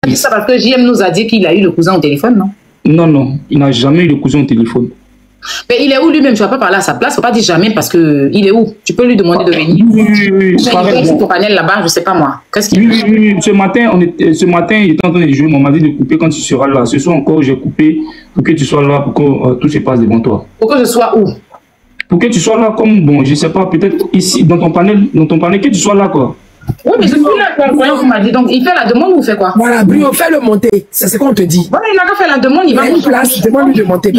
dit ça parce que JM nous a dit qu'il a eu le cousin au téléphone, non? Non, non, il n'a jamais eu le cousin au téléphone. Mais il est où lui-même? Tu vas pas parler à sa place, faut pas dire jamais parce que il est où? Tu peux lui demander de venir. Oui, pareil. Bon. Ton panel là-bas, je sais pas moi. Qu'est-ce qu'il oui. Ce matin, il était en train de jouer. On m'a dit de couper quand tu seras là. Ce soir encore, j'ai coupé pour que tu sois là, pour que tout se passe devant toi. Pour que je sois où? Pour que tu sois là comme, bon, je sais pas, peut-être ici, dans ton panel, que tu sois là, quoi. Oui, mais je suis là, vous m'a dit. Donc, il fait la demande ou fait quoi? Voilà, Brio, fais-le monter. C'est ce qu'on te dit. Voilà, il n'a qu'à faire la demande, il va une place, demande-lui de monter.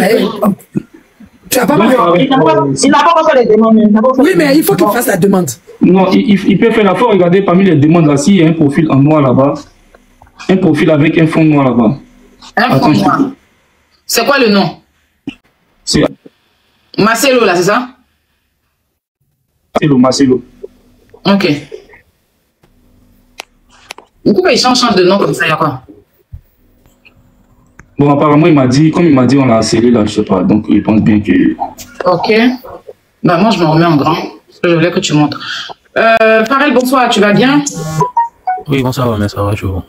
Tu n'as pas il n'a pas fait les demandes. Oui, mais il faut qu'il fasse la demande. Non, il peut faire la fois. Regardez, parmi les demandes là, s'il y a un profil en noir là-bas, un profil avec un fond noir là-bas. Un fond noir. C'est quoi le nom? C'est Marcelo, là, c'est ça? Marcelo. Ok. Pourquoi il change de nom comme ça, il y a quoi? Bon, apparemment, comme il m'a dit, on l'a harcelé là, je sais pas. Donc, il pense bien que... Ok. Bah, moi, je me remets en grand. Parce que je voulais que tu montres. Farel, bonsoir, tu vas bien? Oui, bonsoir, mais ça va, je vous.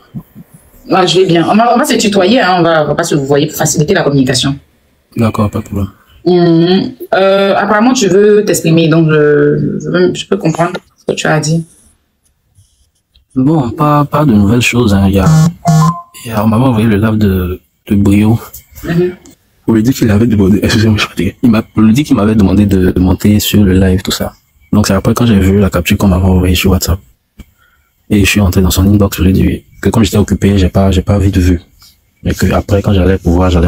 Ah, je vais bien. On va se tutoyer, hein, on va pas se vous voyez pour faciliter la communication. D'accord, pas de problème. Apparemment, tu veux t'exprimer, donc je peux comprendre ce que tu as dit. Bon, pas de nouvelles choses. Hein. On m'a envoyé le live de Brio. On lui dit qu'il avait demandé. Excusez-moi, je suis fatigué. On lui dit qu'il m'avait demandé de monter sur le live, tout ça. Donc c'est après quand j'ai vu la capture qu'on m'avait envoyée sur WhatsApp. Et je suis entré dans son inbox, je lui ai dit que comme j'étais occupé, j'ai pas vite vu. Mais que après, quand j'allais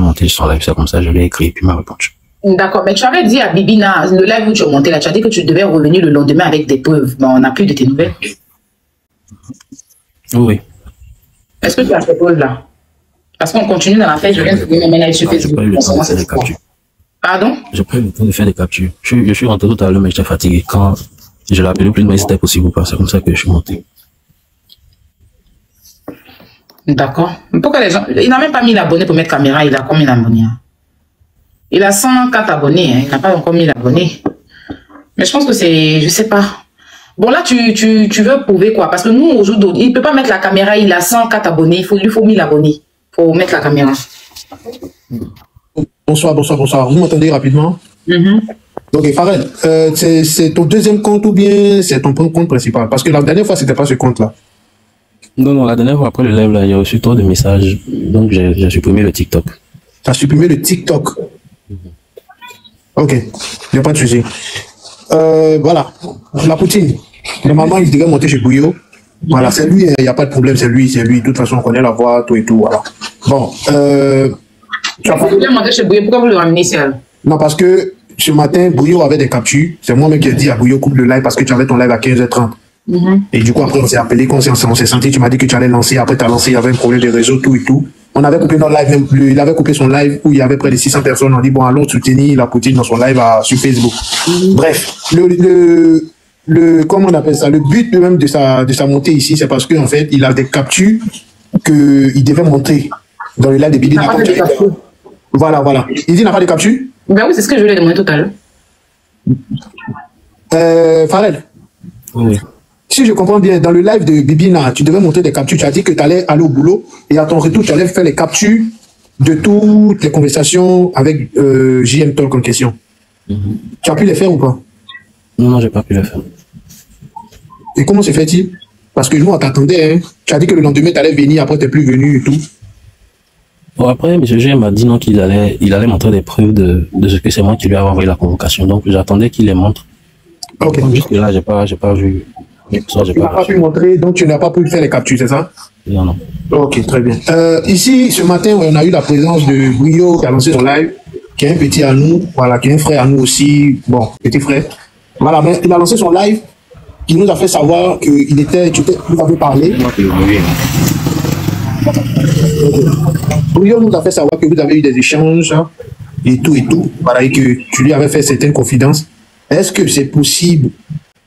monter sur son live, c'est comme ça, je lui ai écrit et puis il m'a répondu. D'accord, mais tu avais dit à Bibina, le live où tu as monté là, tu as dit que tu devais revenir le lendemain avec des preuves. Mais on n'a plus de tes nouvelles. Oui. Est-ce que tu as ces preuves là? Parce qu'on continue dans la fête, je viens de venir maintenant sur Facebook. Pardon? J'ai pas eu le temps de faire des captures. Je suis rentré tout à l'heure, mais j'étais fatigué. Quand je l'ai appelé plus de si c'était possible ou pas, c'est comme ça que je suis monté. D'accord. Pourquoi les gens... Il n'a même pas mis l'abonné pour mettre caméra, il a combien d'abonnés? Il a 104 abonnés, hein. Il n'a pas encore 1000 abonnés. Mais je pense que c'est... Je sais pas. Bon, là, tu veux prouver quoi? Parce que nous, aujourd'hui, il ne peut pas mettre la caméra, il a 104 abonnés, il lui faut 1000 abonnés pour mettre la caméra. Bonsoir. Vous m'entendez rapidement? Donc, Farel, c'est ton deuxième compte ou bien c'est ton compte principal? Parce que la dernière fois, c'était pas ce compte-là. Non, la dernière fois, après le live, là, il y a reçu trop de messages, donc j'ai supprimé le TikTok. Tu as supprimé le TikTok? Ok, il n'y a pas de souci. Voilà, la poutine. Normalement, il devait monter chez Bouillot. Voilà, c'est lui, il n'y a pas de problème, c'est lui. De toute façon, on connaît la voix, tout et tout, voilà. Bon, tu as pas monter chez Bouillot, pourquoi vous le ramenez ici? Non, parce que ce matin, Bouillot avait des captures. C'est moi-même qui ai dit à Bouillot, coupe le live parce que tu avais ton live à 15h30. Et du coup, après, on s'est appelé, on s'est senti, tu m'as dit que tu allais lancer, après tu as lancé, il y avait un problème de réseau, tout et tout. On avait coupé notre live, même il avait coupé son live où il y avait près de 600 personnes. On dit, bon, allons soutenir la poutine dans son live sur Facebook. Bref, comment on appelle ça, le but même de sa montée ici, c'est parce qu'en fait, il a des captures qu'il devait monter dans le live de Bibi. Voilà. Il dit, il n'a pas de capture? Ben oui, c'est ce que je voulais demander tout à l'heure. Farel. Oui. Si je comprends bien, dans le live de Bibina, tu devais monter des captures. Tu as dit que tu allais aller au boulot et à ton retour, tu allais faire les captures de toutes les conversations avec JM Talk en question. Tu as pu les faire ou pas? Non, j'ai pas pu les faire. Et comment se fait-il? Parce que nous, on t'attendait. Hein. Tu as dit que le lendemain, tu allais venir, après, tu n'es plus venu et tout. Bon, après, M. JM m'a dit non qu'il allait montrer des preuves de ce que c'est moi qui lui avais envoyé la convocation. Donc, j'attendais qu'il les montre. Ok. Jusque là, j'ai pas vu. Tu n'as pas pu montrer, donc tu n'as pas pu faire les captures, c'est ça? Non. Ok, très bien. Ici, ce matin, on a eu la présence de Bouillot qui a lancé son live, qui est un petit à nous, voilà, qui est un frère à nous aussi, bon, petit frère. Voilà, mais il a lancé son live, qui nous a fait savoir qu'il était, vous avez parlé. Bouillot nous a fait savoir que vous avez eu des échanges, hein, et tout, voilà, et que tu lui avais fait certaines confidences. Est-ce que c'est possible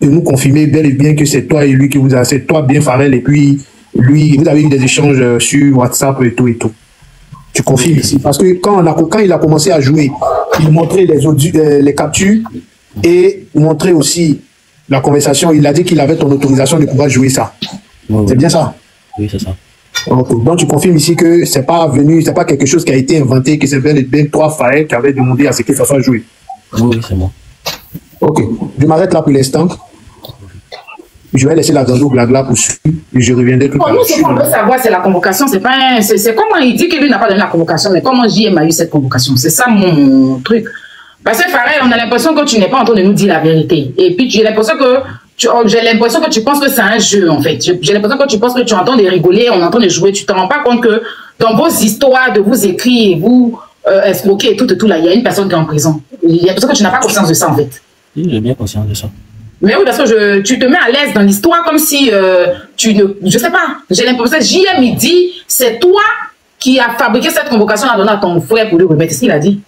de nous confirmer bel et bien que c'est toi et lui qui vous a, c'est toi bien Farel et puis lui, vous avez eu des échanges sur WhatsApp et tout. Tu confirmes ici. Parce que quand il a commencé à jouer, il montrait les audios, les captures et montrait aussi la conversation. Il a dit qu'il avait ton autorisation de pouvoir jouer ça. Oui. C'est bien ça? Oui, c'est ça. Ok. Donc tu confirmes ici que c'est pas venu, c'est pas quelque chose qui a été inventé, que c'est bien toi, Faël, qui avait demandé à ce que ça soit joué. Oui, c'est moi. Ok. Je m'arrête là pour l'instant. Je vais laisser la Gando Blabla pour suivre et je reviendrai tout à l'heure. Nous, ce qu'on veut savoir, c'est la convocation. C'est pas c'est comment il dit que lui n'a pas donné la convocation, mais comment JM a eu cette convocation. C'est ça mon truc. Parce que Farel, on a l'impression que tu n'es pas en train de nous dire la vérité. Et puis j'ai l'impression que tu penses que c'est un jeu, en fait. J'ai l'impression que tu penses que tu entends de rigoler, on entend de jouer. Tu te rends pas compte que dans vos histoires de vous écrire et vous escroquer et tout là, il y a une personne qui est en prison. Il y a l'impression que tu n'as pas conscience de ça, en fait. Oui, j'ai bien conscience de ça. Mais oui, parce que tu te mets à l'aise dans l'histoire comme si tu ne... Je sais pas. J'ai l'impression que JM, il dit, c'est toi qui as fabriqué cette convocation à donner à ton frère pour lui remettre. C'est ce qu'il a dit.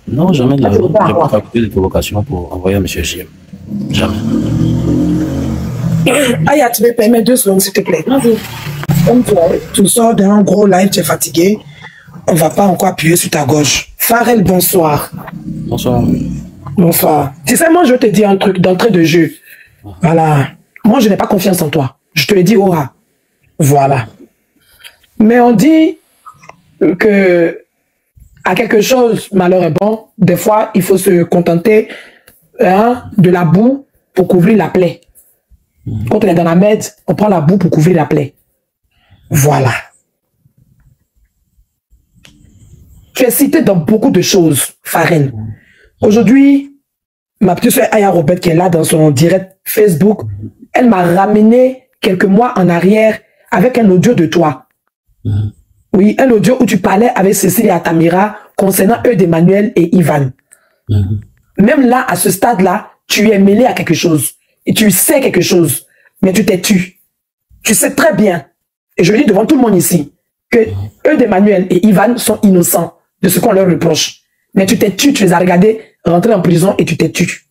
Non, jamais de la vie. Je n'ai pas fabriqué de convocation pour envoyer à M. JM. Jamais. Aya, tu me permets 2 secondes, s'il te plaît. Comme tu sors d'un gros live, tu es fatigué. On ne va pas encore appuyer sur ta gauche. Farel, bonsoir. Bonsoir. Bonsoir. Tu sais, moi, je te dis un truc d'entrée de jeu. Voilà. Moi, je n'ai pas confiance en toi. Je te le dis, aura. Voilà. Mais on dit que à quelque chose, malheur est bon. Des fois, il faut se contenter de la boue pour couvrir la plaie. Quand on est dans la merde, on prend la boue pour couvrir la plaie. Voilà. Tu es cité dans beaucoup de choses, Farel. Aujourd'hui, ma petite soeur Aya Robert, qui est là dans son direct Facebook, elle m'a ramené quelques mois en arrière avec un audio de toi. Oui, un audio où tu parlais avec Cécile et Atamira concernant Eudes Emmanuel et Ivan. Même là, à ce stade-là, tu es mêlé à quelque chose. Et tu sais quelque chose. Mais tu t'es tu. Tu sais très bien, et je le dis devant tout le monde ici, que Eudes Emmanuel et Ivan sont innocents de ce qu'on leur reproche. Mais tu t'es tu les as regardés rentrer en prison et tu t'es tu.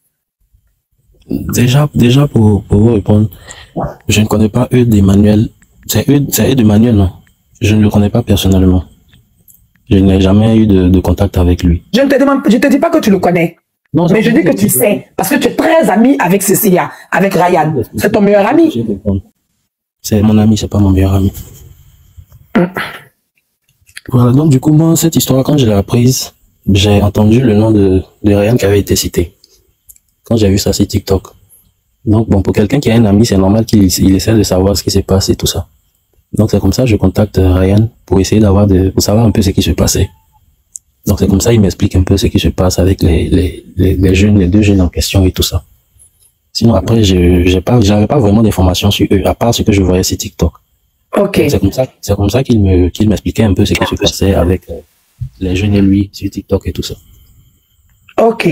Déjà pour vous répondre, je ne connais pas Eudes Emmanuel. C'est Eudes Emmanuel, non? Je ne le connais pas personnellement. Je n'ai jamais eu de contact avec lui. Je ne te dis pas que tu le connais. Non, mais je dis que tu sais, parce que tu es très ami avec Cécilia, avec Ryan. C'est ton meilleur ami. C'est mon ami, c'est pas mon meilleur ami. Voilà, donc du coup, moi, cette histoire, quand je l'ai apprise, j'ai entendu le nom de Ryan qui avait été cité. Quand j'ai vu ça sur TikTok. Donc bon, pour quelqu'un qui a un ami, c'est normal qu'il essaie de savoir ce qui se passe et tout ça. Donc c'est comme ça que je contacte Ryan pour essayer pour savoir un peu ce qui se passait. Donc c'est comme ça, il m'explique un peu ce qui se passe avec les jeunes, les 2 jeunes en question et tout ça. Sinon après, j'avais pas vraiment d'informations sur eux, à part ce que je voyais sur TikTok. Ok. C'est comme ça qu'il m'expliquait un peu ce qui se passait avec les jeunes et lui sur TikTok et tout ça. Ok.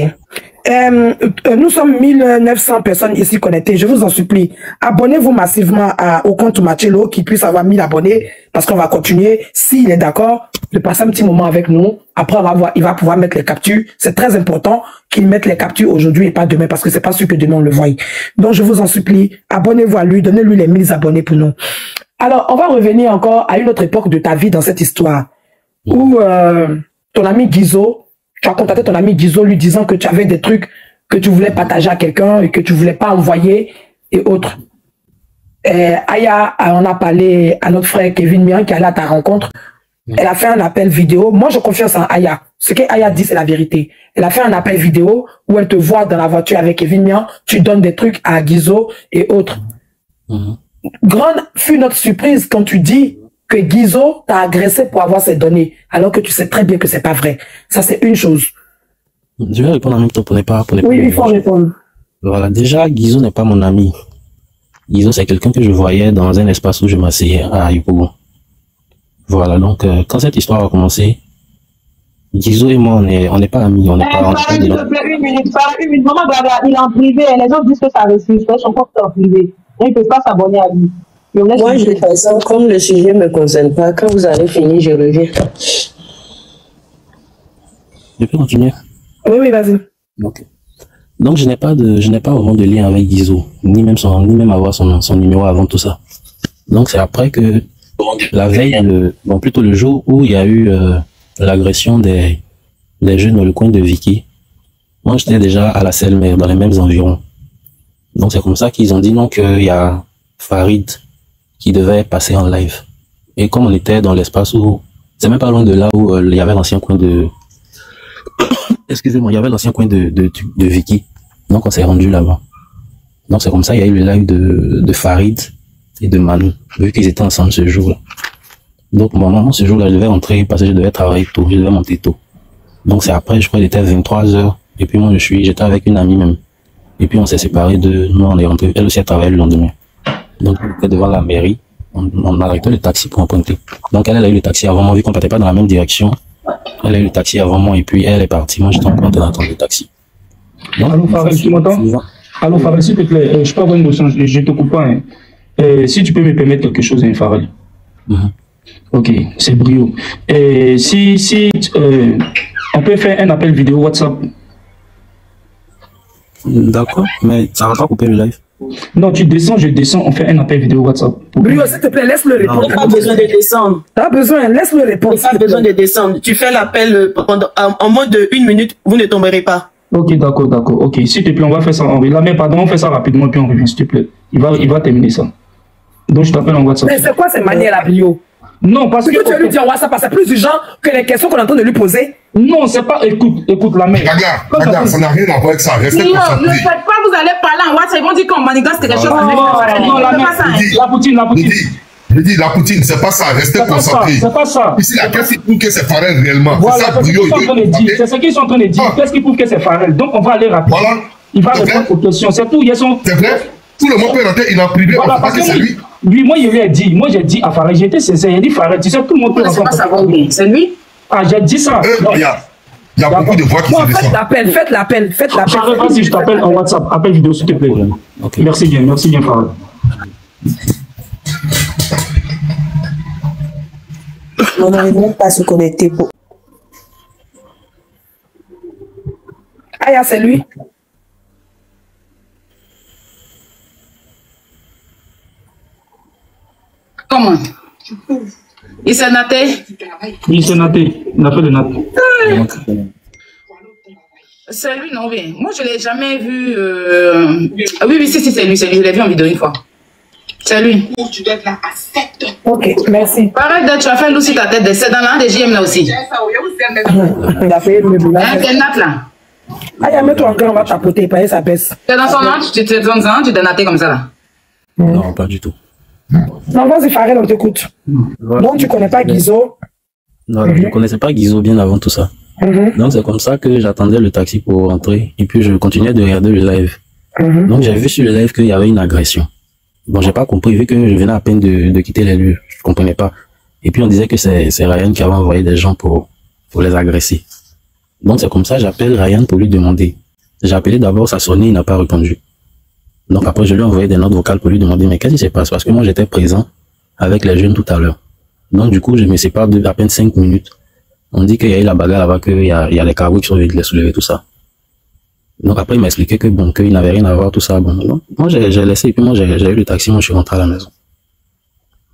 Nous sommes 1900 personnes ici connectées. Je vous en supplie, abonnez-vous massivement au compte Machelo qui puisse avoir 1000 abonnés parce qu'on va continuer, s'il est d'accord, de passer un petit moment avec nous. Après, il va pouvoir mettre les captures. C'est très important qu'il mette les captures aujourd'hui et pas demain parce que c'est pas sûr que demain on le voie. Donc, je vous en supplie, abonnez-vous à lui, donnez-lui les 1000 abonnés pour nous. Alors, on va revenir encore à une autre époque de ta vie dans cette histoire où ton ami Guizo, tu as contacté ton ami Guizo lui disant que tu avais des trucs que tu voulais partager à quelqu'un et que tu voulais pas envoyer et autres. Aya, on a parlé à notre frère Kevin Mian qui est allé à ta rencontre. Elle a fait un appel vidéo. Moi, je confie en Aya. Ce que Aya dit, c'est la vérité. Elle a fait un appel vidéo où elle te voit dans la voiture avec Kevin Mian. Tu donnes des trucs à Guizo et autres. Grande fut notre surprise quand tu dis que Guizo t'a agressé pour avoir ces données, alors que tu sais très bien que c'est pas vrai. Ça, c'est une chose. Je vais répondre en même temps pour ne pas... Oui, il faut répondre. Voilà, déjà, Guizo n'est pas mon ami. Guizo, c'est quelqu'un que je voyais dans un espace où je m'asseyais à Yopougon. Voilà, donc, quand cette histoire a commencé, Guizo et moi, on n'est pas amis, on n'est pas... S'il te plaît, une minute. Maman, il est en privé, les autres disent que ça refuse, son compte est en privé. Ils ne peuvent pas s'abonner à lui. Moi, je fais ça comme le sujet ne me concerne pas. Quand vous avez fini, je reviens. Je peux continuer? Oui, vas-y. Ok. Donc, je n'ai pas vraiment de lien avec Guizo, ni même avoir son numéro avant tout ça. Donc, c'est après que, la veille, plutôt le jour où il y a eu l'agression des jeunes dans le coin de Vicky, moi, j'étais déjà à la Selmer, dans les mêmes environs. Donc, c'est comme ça qu'ils ont dit non, qu'il y a Farid qui devait passer en live. Et comme on était dans l'espace où, c'est même pas loin de là où il y avait l'ancien coin de, excusez-moi, il y avait l'ancien coin de Vicky. Donc on s'est rendu là-bas. Donc c'est comme ça, il y a eu le live de Farid et de Manu, vu qu'ils étaient ensemble ce jour-là. Donc moi, ce jour-là, je devais rentrer parce que je devais travailler tôt, je devais monter tôt. Donc c'est après, je crois qu'il était 23h. Et puis moi, j'étais avec une amie même. Et puis on s'est séparés de nous, on est rentré. Elle aussi a travaillé le lendemain. Donc on était devant la mairie. On a arrêté le taxi pour emprunter. Donc elle a eu le taxi avant moi, vu qu'on partait pas dans la même direction. Elle a eu le taxi avant moi et puis elle est partie. Moi, j'étais encore en train d'attendre le taxi. Donc, allô, Farel, tu m'entends? Allô, Farel, s'il te plaît, je peux avoir une notion, je te coupe pas. Hein. Si tu peux me permettre quelque chose, hein, Farel. Ok, c'est brio. Si on peut faire un appel vidéo WhatsApp. D'accord, mais ça va pas couper le live. Non, tu descends, je descends, on fait un appel vidéo WhatsApp. Brio, s'il te plaît, laisse-le répondre. Tu n'as pas besoin de descendre. T'as besoin, laisse-le répondre. Tu n'as pas besoin de descendre. Tu fais l'appel en moins de 1 minute, vous ne tomberez pas. Ok, d'accord. Ok, s'il te plaît, on va faire ça. On fait ça rapidement, puis on revient, s'il te plaît. Il va terminer ça. Donc, je t'appelle en WhatsApp. Mais c'est quoi ces manières-là, Brio? Non, parce que... tu veux lui dire en WhatsApp, c'est plus urgent que les questions qu'on est en train de lui poser. Non, c'est pas... Écoute, la mère. Regarde, ça n'a rien à voir avec ça. Restez concentrés. Ne faites pas, vous allez parler en WhatsApp. Ils vont dire qu'on manigance quelque chose. Non, la mère. La poutine. Je dis, la poutine, c'est pas ça. Restez concentrés. C'est pas ça. Ici, la question qui prouve que c'est Farel réellement. Voilà, c'est ça, Brio. C'est ce qu'ils sont en train de dire. Qu'est-ce qui prouve que c'est Farel? Donc, on va aller rapidement. Voilà. Il va répondre aux questions. C'est tout. C'est vrai. Tout le monde peut rentrer, il est en privé. Voilà, parce que c'est lui. Lui, moi, je lui ai dit. Moi, j'ai dit à Farel. J'étais sincère. J'ai dit Farel. Tu sais, tout le monde peut rentrer. C'est lui? Ah, j'ai dit ça. Il y a beaucoup de voix qui se descendent. Faites l'appel. Vas-y, je t'appelle en WhatsApp. Appel vidéo, s'il te plaît. Okay. Merci bien, Farel. On n'arrive même pas à se connecter pour... Aya, c'est lui. Comment? Il s'est naté? Il s'est naté. Il a fait le nat. C'est lui, non, oui. Moi, je ne l'ai jamais vu. Oui, si, c'est lui. Je l'ai vu en vidéo une fois. C'est lui. Tu dois être là à 7h. Ok, merci. Pareil, tu as fait aussi ta tête. C'est dans l'un des JM là aussi. Il a fait le boulot. Quel nat là? Aya, mets-toi encore, on va tapoter. Pareil, ça baisse. Tu es dans son nom? Tu t'es naté comme ça là? Non, pas du tout. Non, vas-y, Farel, on t'écoute. Donc, tu connais pas Guizo? Non, je ne connaissais pas Guizo bien avant tout ça. Donc, c'est comme ça que j'attendais le taxi pour rentrer. Et puis, je continuais de regarder le live. Donc, j'ai vu sur le live qu'il y avait une agression. Bon, j'ai pas compris, vu que je venais à peine de quitter les lieux. Je comprenais pas. Et puis, on disait que c'est Ryan qui avait envoyé des gens pour les agresser. Donc, c'est comme ça, j'appelle Ryan pour lui demander. J'ai appelé d'abord, ça sonnait, il n'a pas répondu. Donc après, je lui ai envoyé des notes vocales pour lui demander, mais qu'est-ce qui se passe? Parce que moi, j'étais présent avec les jeunes tout à l'heure. Donc du coup, je me sépare d'à peine 5 minutes. On dit qu'il y a eu la bagarre là-bas, qu'il y a les carreaux qui sont venus les soulever, tout ça. Donc après, il m'a expliqué que bon, qu'il n'avait rien à voir, tout ça. Bon, donc, moi, j'ai laissé, et puis moi, j'ai eu le taxi, moi, je suis rentré à la maison.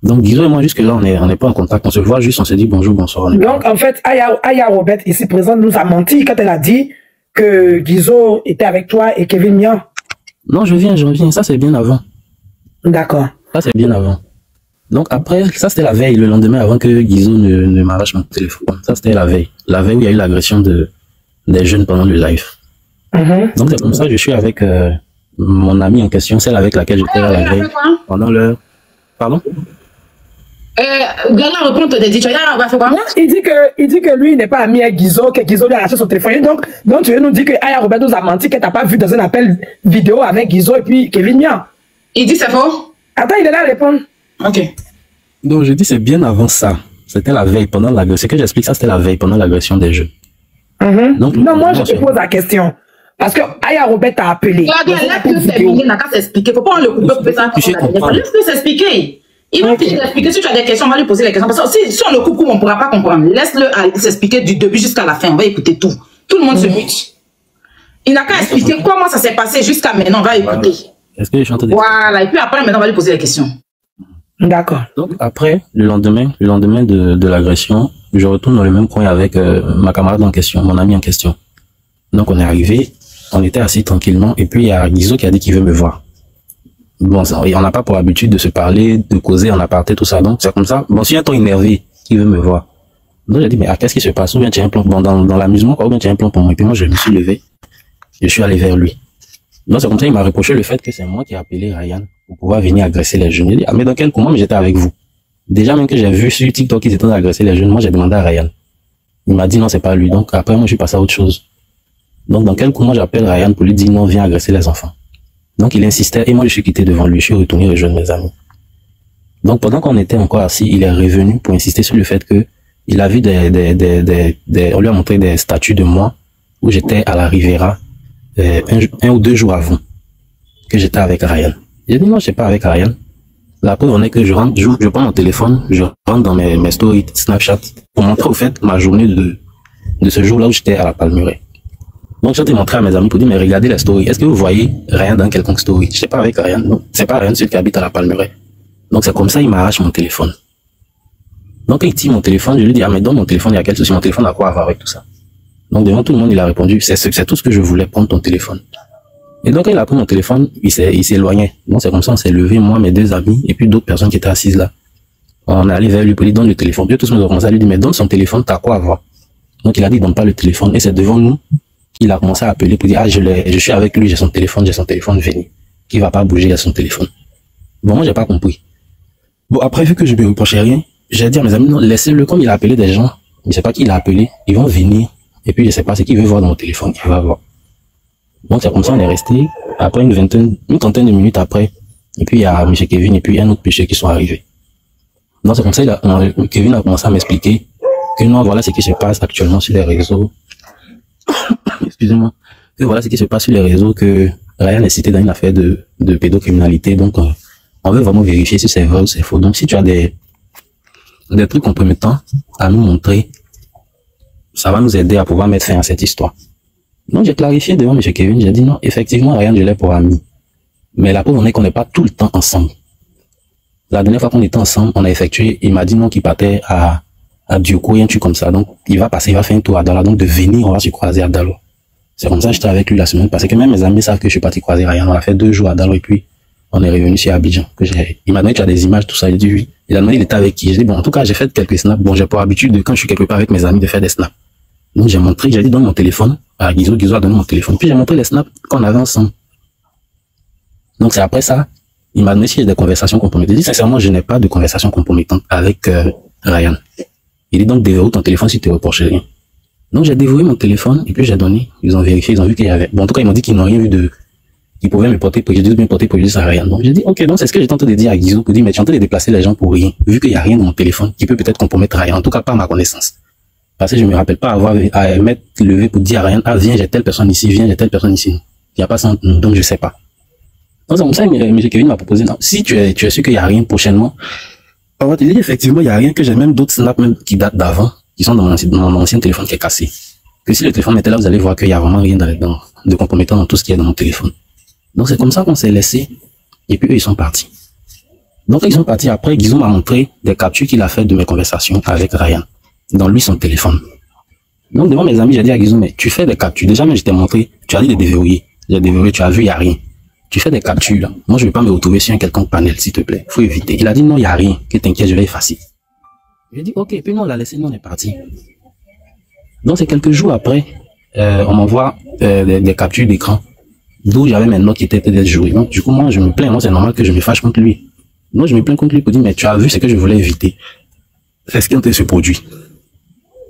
Donc, Guizo et moi, jusque là, on n'est pas en contact. On se voit juste, on se dit bonjour, bonsoir. Donc, en fait, Aya Robert, ici présente, nous a menti quand elle a dit que Guizo était avec toi et Kevin Mian. Non, je reviens. Ça, c'est bien avant. D'accord. Ça, c'est bien avant. Donc, après, ça, c'était la veille, le lendemain, avant que Guizo ne m'arrache mon téléphone. Ça, c'était la veille. La veille où il y a eu l'agression des jeunes pendant le live. Donc, c'est comme ça que je suis avec mon ami en question, celle avec laquelle j'étais à la veille. Pendant l'heure. Pardon? Gala répond te dit, tu vas faire quoi? Il dit que lui, il n'est pas ami avec Guizo, que Guizo lui a arraché son téléphone. Donc tu veux nous dire que Aya Robert nous a menti, que t'as pas vu dans un appel vidéo avec Guizo et puis Kevin Mian. Il dit c'est faux? Attends, il est là à répondre. Ok. Donc je dis c'est bien avant ça. C'était la veille, pendant l'agression. Ce que j'explique, ça c'était la veille, pendant l'agression des jeux. Donc, non, moi je te pose la question. Parce que Aya Robert t'a appelé. Il n'a qu'à s'expliquer. Faut pas le couper ça. Laisse-le s'expliquer. Il va t'expliquer. Si tu as des questions, on va lui poser les questions. Parce que si on le coupe, on ne pourra pas comprendre. Laisse-le s'expliquer du début jusqu'à la fin. On va écouter tout. Tout le monde se mute. Il n'a qu'à expliquer comment ça s'est passé jusqu'à maintenant. On va écouter. Est-ce que je chante des... Voilà. Et puis après, maintenant, on va lui poser les questions. D'accord. Donc après, le lendemain de l'agression, je retourne dans le même coin avec ma camarade en question, mon ami en question. Donc on est arrivé, on était assis tranquillement, et puis il y a Guizo qui a dit qu'il veut me voir. Bon, ça, on n'a pas pour habitude de se parler, de causer en aparté, tout ça. Donc, c'est comme ça. Bon, si un ton énervé, qui veut me voir. Donc, j'ai dit, mais qu'est-ce qui se passe? Ou bien tu as un plan, bon, dans l'amusement, quoi, ou bien tu as un plan pour moi. Et puis moi, je me suis levé. Je suis allé vers lui. Donc, c'est comme ça, il m'a reproché le fait que c'est moi qui ai appelé Ryan pour pouvoir venir agresser les jeunes. Il dit, ah, mais dans quel moment, mais j'étais avec vous. Déjà, même que j'ai vu sur TikTok qu'ils étaient en train d'agresser les jeunes, moi, j'ai demandé à Ryan. Il m'a dit, non, c'est pas lui. Donc, après, moi, je suis passé à autre chose. Donc, dans quel coup, moi, j'appelle Ryan pour lui dire, non, viens agresser les enfants. Donc, il insistait, et moi, je suis quitté devant lui. Je suis retourné rejoindre mes amis. Donc, pendant qu'on était encore assis, il est revenu pour insister sur le fait que il a vu on lui a montré des statuts de moi où j'étais à la Riviera, un ou 2 jours avant que j'étais avec Ryan. J'ai dit non, je suis pas avec Ryan. La preuve en est que je prends mon téléphone, je rentre dans mes stories Snapchat pour montrer au fait ma journée de ce jour-là où j'étais à la Palmeraie. Donc j'ai montré à mes amis pour dire mais regardez la story. Est-ce que vous voyez Ryan dans quelconque story? Je sais pas avec Ryan. Non, c'est pas Ryan celui qui habite à la Palmeraie. Donc c'est comme ça il m'arrache mon téléphone. Donc il tire mon téléphone, je lui dis ah mais dans mon téléphone il y a quel souci, mon téléphone a quoi à voir avec tout ça? Donc devant tout le monde il a répondu c'est tout ce que je voulais, prendre ton téléphone. Et donc quand il a pris mon téléphone, il s'éloignait. Donc c'est comme ça on s'est levé, moi, mes 2 amis et puis d'autres personnes qui étaient assises là. On est allé vers lui pour lui donner le téléphone. Puis tous nous avons commencé à lui dire mais donne son téléphone, t'as quoi à voir? Donc il a dit donne pas le téléphone et c'est devant nous qu'il a commencé à appeler pour dire ah je suis avec lui, j'ai son téléphone, venez. Qui va pas bouger, il a son téléphone. Bon moi j'ai pas compris. Bon après vu que je me reprochais rien, j'ai dit à mes amis non laissez-le, comme il a appelé des gens, je sais pas qui il a appelé, ils vont venir et puis je sais pas ce qu'il veut voir dans mon téléphone, il va voir. Donc c'est comme ça on est resté. Après une trentaine de minutes après, et puis il y a M. Kevin et puis un autre monsieur qui sont arrivés. Donc c'est comme ça Kevin a commencé à m'expliquer que non voilà ce qui se passe actuellement sur les réseaux. Excusez-moi. Que voilà ce qui se passe sur les réseaux, que Ryan est cité dans une affaire de pédocriminalité. Donc on veut vraiment vérifier si c'est vrai ou c'est faux. Donc si tu as des trucs compromettants à nous montrer, ça va nous aider à pouvoir mettre fin à cette histoire. Donc j'ai clarifié devant M. Kevin, j'ai dit non, effectivement Ryan je l'ai pour ami. Mais la preuve on est qu'on n'est pas tout le temps ensemble. La dernière fois qu'on était ensemble, on a effectué, il m'a dit non qu'il partait à Dioko, un truc comme ça. Donc il va faire un tour à Dalo. Donc de venir, on va se croiser à Dalo. C'est comme ça que j'étais avec lui la semaine passée, que même mes amis savent que je suis parti croiser Ryan. On a fait 2 jours à Dalo et puis on est revenu chez Abidjan. Il m'a donné tu as des images, tout ça. Il dit oui. Il a demandé il était avec qui. J'ai dit bon en tout cas j'ai fait quelques snaps. Bon j'ai pour habitude de quand je suis quelque part avec mes amis de faire des snaps. Donc j'ai montré, j'ai dit donne mon téléphone à Guizo, Guizo a donné mon téléphone. Puis j'ai montré les snaps qu'on avait ensemble. Donc c'est après ça, il m'a donné si j'ai des conversations compromettantes. Il dit sincèrement je n'ai pas de conversation compromettante avec Ryan. Il dit donc déverrouille ton téléphone si tu te reproches rien. Donc j'ai déverrouillé mon téléphone et puis j'ai donné, ils ont vérifié, ils ont vu qu'il y avait. Bon en tout cas ils m'ont dit qu'ils n'ont rien vu qui pouvaient me porter préjudice, bien porter préjudice à Ryan. Donc j'ai dit ok, donc c'est ce que j'étais en train de dire à Guizo pour dire mais tu es en train de déplacer les gens pour rien, vu qu'il n'y a rien dans mon téléphone qui peut peut-être compromettre Ryan, en tout cas pas à ma connaissance. Parce que je me rappelle pas avoir à mettre levé pour dire à Ryan ah viens j'ai telle personne ici, viens j'ai telle personne ici. Il n'y a pas ça, donc je sais pas. Donc c'est comme ça M. Kevin m'a proposé non, si tu es sûr qu'il n'y a rien prochainement, on va te dire effectivement il n'y a rien, que j'ai même d'autres snaps même qui datent d'avant, qui sont dans mon ancien téléphone qui est cassé. Que si le téléphone était là, vous allez voir qu'il n'y a vraiment rien de compromettant dans tout ce qui est dans mon téléphone. Donc c'est comme ça qu'on s'est laissé. Et puis eux, ils sont partis. Donc ils sont partis après, Guizou m'a montré des captures qu'il a fait de mes conversations avec Ryan. Dans lui, son téléphone. Donc devant mes amis, j'ai dit à Guizou, mais tu fais des captures. Déjà, même je t'ai montré, tu as dit de déverrouiller. J'ai déverrouillé, tu as vu, il n'y a rien. Tu fais des captures là. Moi, je ne vais pas me retrouver sur un quelconque panel, s'il te plaît. Faut éviter. Il a dit non, il n'y a rien. Que t'inquiète, je vais effacer. J'ai dit ok, puis nous on l'a laissé, nous on est parti. Donc c'est quelques jours après, on m'envoie des captures d'écran d'où j'avais mes notes qui étaient peut-être jouées. Donc du coup moi je me plains, moi c'est normal que je me fâche contre lui. Moi je me plains contre lui pour dire mais tu as vu ce que je voulais éviter. C'est ce qui ont se produit.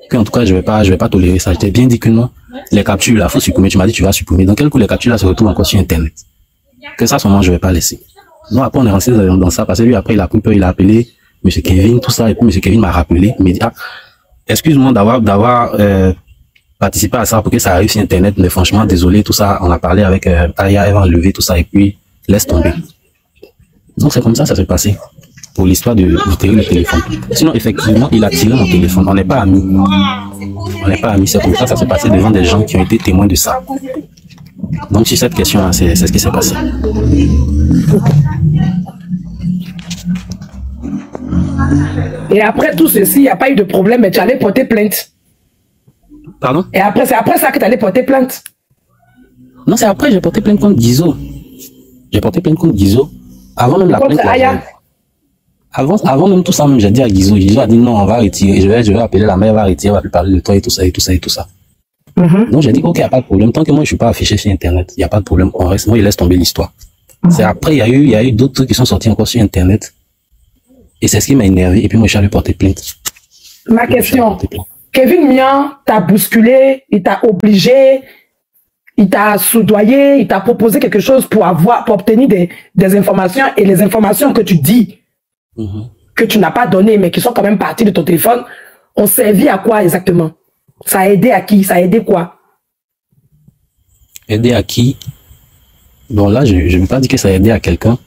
Que en tout cas je vais pas tolérer ça. Je t'ai bien dit que non, les captures là faut supprimer. Tu m'as dit tu vas supprimer. Dans quel coup les captures là se retrouvent encore sur internet. Que ça seulement je vais pas laisser. Donc après on est rentré dans ça parce que lui après il a pris peur, il a appelé M. Kevin, tout ça, et puis M. Kevin m'a rappelé, il m'a dit, ah, excuse-moi d'avoir participé à ça pour que ça arrive sur internet, mais franchement, désolé, tout ça, on a parlé avec Aya, elle va enlever tout ça, et puis, laisse tomber. Donc c'est comme ça s'est passé, pour l'histoire de tirer le téléphone. Sinon, effectivement, il a tiré mon téléphone, on n'est pas amis. On n'est pas amis, c'est comme ça s'est passé devant des gens qui ont été témoins de ça. Donc sur cette question-là, c'est ce qui s'est passé. Et après tout ceci, il n'y a pas eu de problème, mais tu allais porter plainte. Pardon? Et après, c'est après ça que tu allais porter plainte. Non, c'est après, j'ai porté plainte contre Guizo. J'ai porté plainte contre Guizo. Avant même la plainte, avant même tout ça, même j'ai dit à Guizot, Guizot a dit non, on va retirer, je vais appeler la mère, elle va retirer, elle va plus parler de toi et tout ça et tout ça et tout ça. Donc j'ai dit ok, il n'y a pas de problème, tant que moi je suis pas affiché sur internet, il n'y a pas de problème, on reste, moi il laisse tomber l'histoire. C'est après, il y a eu d'autres trucs qui sont sortis encore sur internet et c'est ce qui m'a énervé et puis moi je suis allé porter plainte. Ma question, Kevin Mian t'a bousculé, il t'a obligé, il t'a soudoyé, il t'a proposé quelque chose pour obtenir des informations et les informations que tu dis que tu n'as pas données mais qui sont quand même parties de ton téléphone ont servi à quoi exactement? Ça a aidé à qui? Ça a aidé quoi? Aider à qui? Bon là, je ne veux pas dire que ça a aidé à quelqu'un.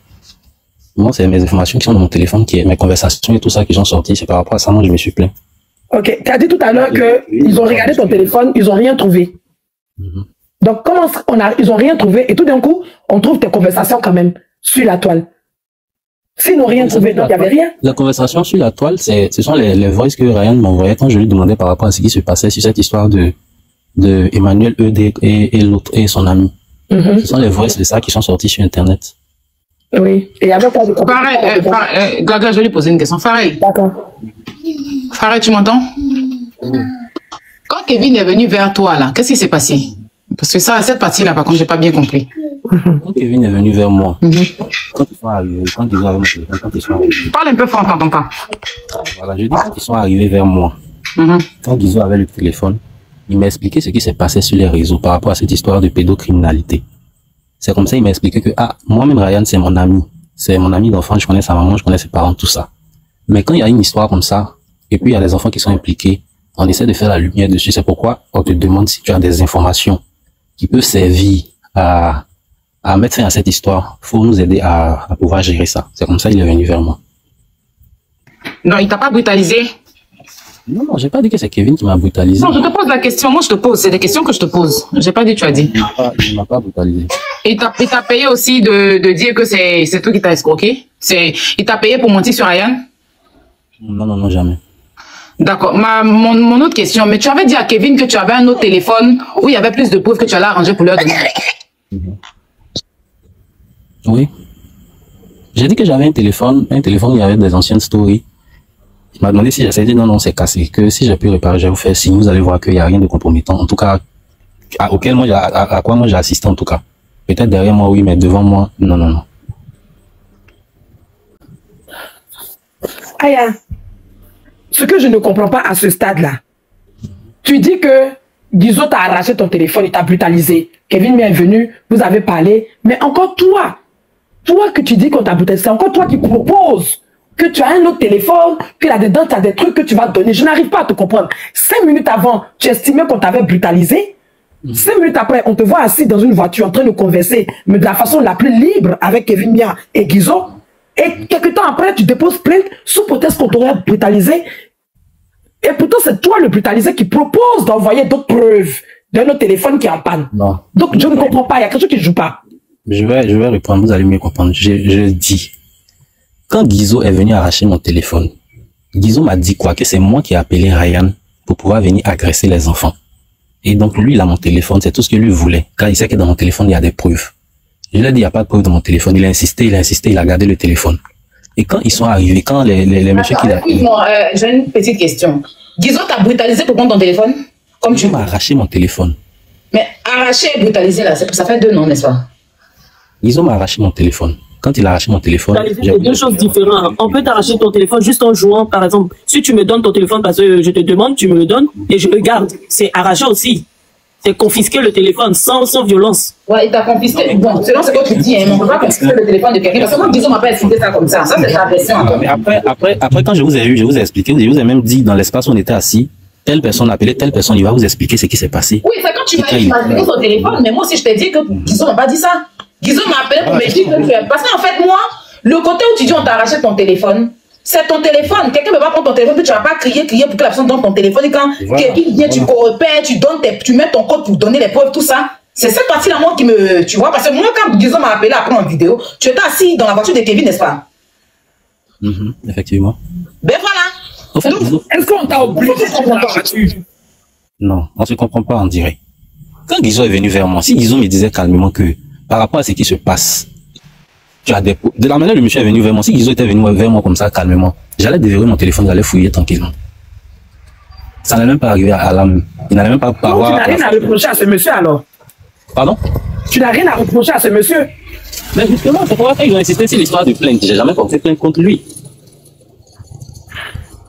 Moi, c'est mes informations qui sont dans mon téléphone, mes conversations et tout ça qui sont sorties. C'est par rapport à ça, moi je me suis plaint. Ok, tu as dit tout à l'heure qu'ils ont regardé ton téléphone, ils n'ont rien trouvé. Donc, comment ils n'ont rien trouvé et tout d'un coup, on trouve tes conversations quand même sur la toile. S'ils n'ont rien trouvé, donc il n'y avait rien. La conversation sur la toile, ce sont les voices que Ryan m'envoyait quand je lui demandais par rapport à ce qui se passait sur cette histoire de Emmanuel ED et l'autre et son ami. Ce sont les voices de ça qui sont sorties sur Internet. Oui. Et avec quoi Gaga, je vais lui poser une question. Farel. D'accord. Farel, tu m'entends? Quand Kevin est venu vers toi, là, qu'est-ce qui s'est passé? Parce que ça, cette partie-là, par contre, j'ai pas bien compris. Quand Kevin est venu vers moi, quand ils sont arrivés, quand ils sont arrivés. Parle un peu fort, on t'entend pas. Voilà, je dis quand ils sont arrivés vers moi. Quand Guizot avait le téléphone, il m'a expliqué ce qui s'est passé sur les réseaux par rapport à cette histoire de pédocriminalité. C'est comme ça, il m'a expliqué que, moi-même, Ryan, c'est mon ami. C'est mon ami d'enfance, je connais sa maman, je connais ses parents, tout ça. Mais quand il y a une histoire comme ça, et puis il y a des enfants qui sont impliqués, on essaie de faire la lumière dessus. C'est pourquoi on te demande si tu as des informations qui peuvent servir à mettre fin à cette histoire. Il faut nous aider à pouvoir gérer ça. C'est comme ça qu'il est venu vers moi. Non, il t'a pas brutalisé? Non, j'ai pas dit que c'est Kevin qui m'a brutalisé. Non, je te pose la question. Moi, je te pose. C'est des questions que je te pose. J'ai pas dit, tu as dit. Il m'a pas brutalisé. Et t'as payé aussi de dire que c'est toi qui t'as escroqué? Il t'a payé pour mentir sur Ryan? Non, jamais. D'accord. Mon autre question, mais tu avais dit à Kevin que tu avais un autre téléphone où il y avait plus de preuves que tu allais arranger pour leur donner. Oui. J'ai dit que j'avais un téléphone où il y avait des anciennes stories. Il m'a demandé si j'essayais de dire non, c'est cassé. Que si j'ai pu réparer, je vais vous faire signe. Vous allez voir qu'il n'y a rien de compromettant. En tout cas, à quoi moi j'ai assisté en tout cas. Peut-être derrière moi, oui, mais devant moi, non. Aya, ce que je ne comprends pas à ce stade-là, tu dis que Guizot t'a arraché ton téléphone, il t'a brutalisé. Kevin est venu, vous avez parlé, mais encore toi que tu dis qu'on t'a brutalisé, c'est encore toi qui proposes que tu as un autre téléphone, que là-dedans, tu as des trucs que tu vas donner. Je n'arrive pas à te comprendre. 5 minutes avant, tu estimais qu'on t'avait brutalisé. 5 minutes après, on te voit assis dans une voiture en train de converser, mais de la façon la plus libre avec Kevin Mian et Guizot. Et quelques temps après, tu déposes plainte sous prétexte qu'on t'aurait brutalisé. Et pourtant, c'est toi le brutalisé qui propose d'envoyer d'autres preuves d'un autre téléphone qui est en panne. Non. Donc, je ne comprends pas. Il y a quelque chose qui ne joue pas. Je vais répondre. Vous allez mieux comprendre. Je dis. Quand Guizot est venu arracher mon téléphone, Guizot m'a dit quoi? Que c'est moi qui ai appelé Ryan pour pouvoir venir agresser les enfants. Et donc, lui, il a mon téléphone. C'est tout ce que lui voulait. Car il sait que dans mon téléphone, il y a des preuves. Je lui ai dit, il n'y a pas de preuves dans mon téléphone. Il a insisté, il a gardé le téléphone. Et quand ils sont arrivés, quand les messieurs qui l'ont... J'ai une petite question. Guizot t'a brutalisé pour prendre ton téléphone? Comme tu m'as arraché mon téléphone. Mais arraché et brutalisé, là, ça fait 2 noms, n'est-ce pas? Guizot m'a arraché mon téléphone. Quand il a arraché mon téléphone... C'est 2 choses différentes. On peut t'arracher ton téléphone juste en jouant, par exemple. Si tu me donnes ton téléphone parce que je te demande, tu me le donnes et je le garde. C'est arracher aussi. C'est confisquer le téléphone sans violence. Ouais, il t'a confisqué. Bon, selon ce que tu dis, on ne peut pas confisquer le téléphone de quelqu'un. Parce que moi, Guizot m'a pas expliqué ça comme ça. Ça, c'est ta version. Mais après, quand je vous ai eu, je vous ai expliqué, je vous ai même dit dans l'espace où on était assis, telle personne a appelé, telle personne, il va vous expliquer ce qui s'est passé. Oui, c'est quand tu m'as expliqué son téléphone, mais moi aussi, je t'ai dit que Guizot m'a pas dit ça. Guizot m'a appelé pour me dire que tu es... Parce qu'en fait, moi, le côté où tu dis on t'a arraché ton téléphone, c'est ton téléphone. Quelqu'un ne va pas prendre ton téléphone, puis tu ne vas pas crier pour que la personne donne ton téléphone. Et quand quelqu'un vient, tu repères, tu mets ton code pour donner les preuves, tout ça. C'est cette partie-là, moi, qui me... Tu vois, parce que moi, quand Guizot m'a appelé après en vidéo, tu étais assis dans la voiture de Kevin, n'est-ce pas? Effectivement. Ben voilà. Est-ce qu'on t'a obligé de la voiture? Non, on ne se comprend pas, on dirait. Quand Guizot est venu vers moi, si Guizot me disait calmement que par rapport à ce qui se passe, tu as des... De la manière dont le monsieur est venu vers moi, si Guizot était venu vers moi comme ça, calmement, j'allais déverrouiller mon téléphone, j'allais fouiller tranquillement. Ça n'allait même pas arriver à l'âme. Il n'allait même pas avoir... Donc, tu n'as rien à reprocher à ce monsieur alors? Pardon? Tu n'as rien à reprocher à ce monsieur? Mais justement, c'est pourquoi ils ont insisté sur l'histoire de plainte. J'ai jamais porté plainte contre lui.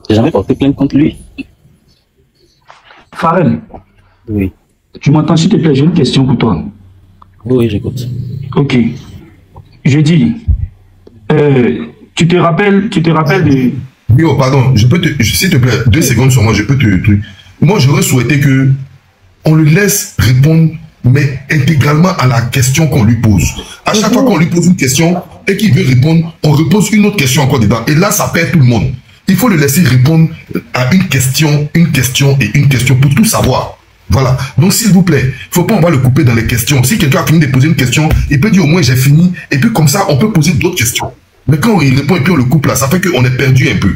J'ai jamais porté plainte contre lui. Farel. Oui. Tu m'entends, s'il te plaît, j'ai une question pour toi. Oui, j'écoute. Ok. Je dis, tu te rappelles de... Oui, oh, pardon, s'il te plaît, 2 secondes sur moi, je peux te... Moi, j'aurais souhaité que on le laisse répondre, mais intégralement à la question qu'on lui pose. À chaque fois qu'on lui pose une question et qu'il veut répondre, on repose une autre question encore dedans. Et là, ça perd tout le monde. Il faut le laisser répondre à une question et une question pour tout savoir. Voilà. Donc, s'il vous plaît, il ne faut pas on va le couper dans les questions. Si quelqu'un a fini de poser une question, il peut dire au moins j'ai fini. Et puis comme ça, on peut poser d'autres questions. Mais quand il répond et puis on le coupe là, ça fait qu'on est perdu un peu.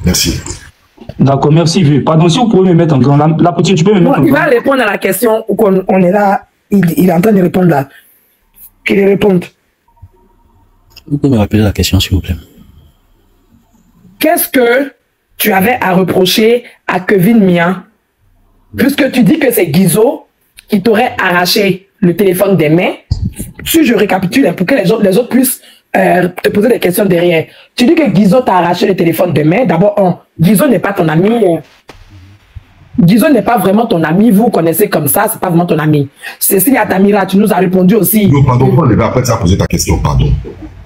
Merci. D'accord, merci vieux. Pardon, si vous pouvez me mettre en grand, la petite, tu peux me mettre en grand. Il va répondre à la question où on est là, il est en train de répondre là. Qu'il réponde. Vous pouvez me rappeler la question, s'il vous plaît. Qu'est-ce que tu avais à reprocher à Kevin Mia, puisque tu dis que c'est Guizot qui t'aurait arraché le téléphone des mains? Si je récapitule pour que les autres puissent te poser des questions derrière. Tu dis que Guizot t'a arraché le téléphone de main. D'abord, Guizot n'est pas ton ami. Guizot n'est pas vraiment ton ami. Vous connaissez comme ça, c'est pas vraiment ton ami. Cécile Atamira, tu nous as répondu aussi. Non, pardon, après ça, poser ta question, pardon.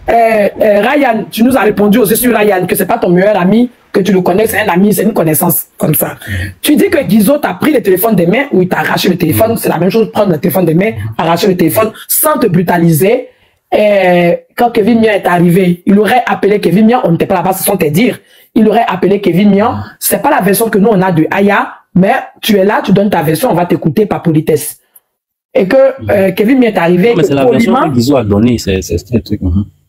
Ryan, tu nous as répondu aussi sur Ryan que c'est pas ton meilleur ami, que tu le connais, c'est un ami, c'est une connaissance comme ça. Tu dis que Guizot t'a pris le téléphone des mains ou il t'a arraché le téléphone. C'est la même chose, prendre le téléphone des mains, arracher le téléphone sans te brutaliser. Quand Kevin Mia est arrivé, il aurait appelé Kevin Mia, on n'était pas là-bas, ce sont tes dires. Il aurait appelé Kevin Mia. C'est pas la version que nous on a de Aya, mais tu es là, tu donnes ta version, on va t'écouter par politesse. Et que Kevin Mia est arrivé, mais que c'est la version que Guizot a donnée, c'est le truc.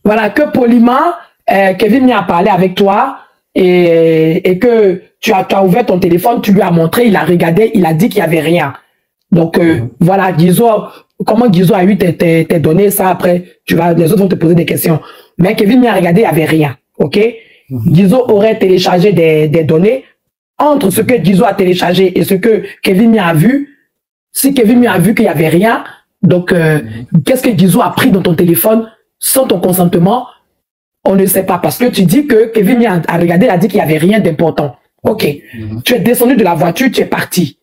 Voilà, que poliment, Kevin Mia a parlé avec toi et que tu as ouvert ton téléphone, tu lui as montré, il a regardé, il a dit qu'il n'y avait rien. Donc voilà, Guizot, comment Guizot a eu tes données, ça après, les autres vont te poser des questions. Mais Kevin Mia a regardé, il n'y avait rien, ok? Guizot aurait téléchargé des données. Entre ce que Guizot a téléchargé et ce que Kevin Mia a vu, si Kevin Mia a vu qu'il n'y avait rien, donc qu'est-ce que Guizot a pris dans ton téléphone sans ton consentement? On ne sait pas, parce que tu dis que Kevin Mia a regardé, il a dit qu'il n'y avait rien d'important. Ok. Tu es descendu de la voiture, tu es parti.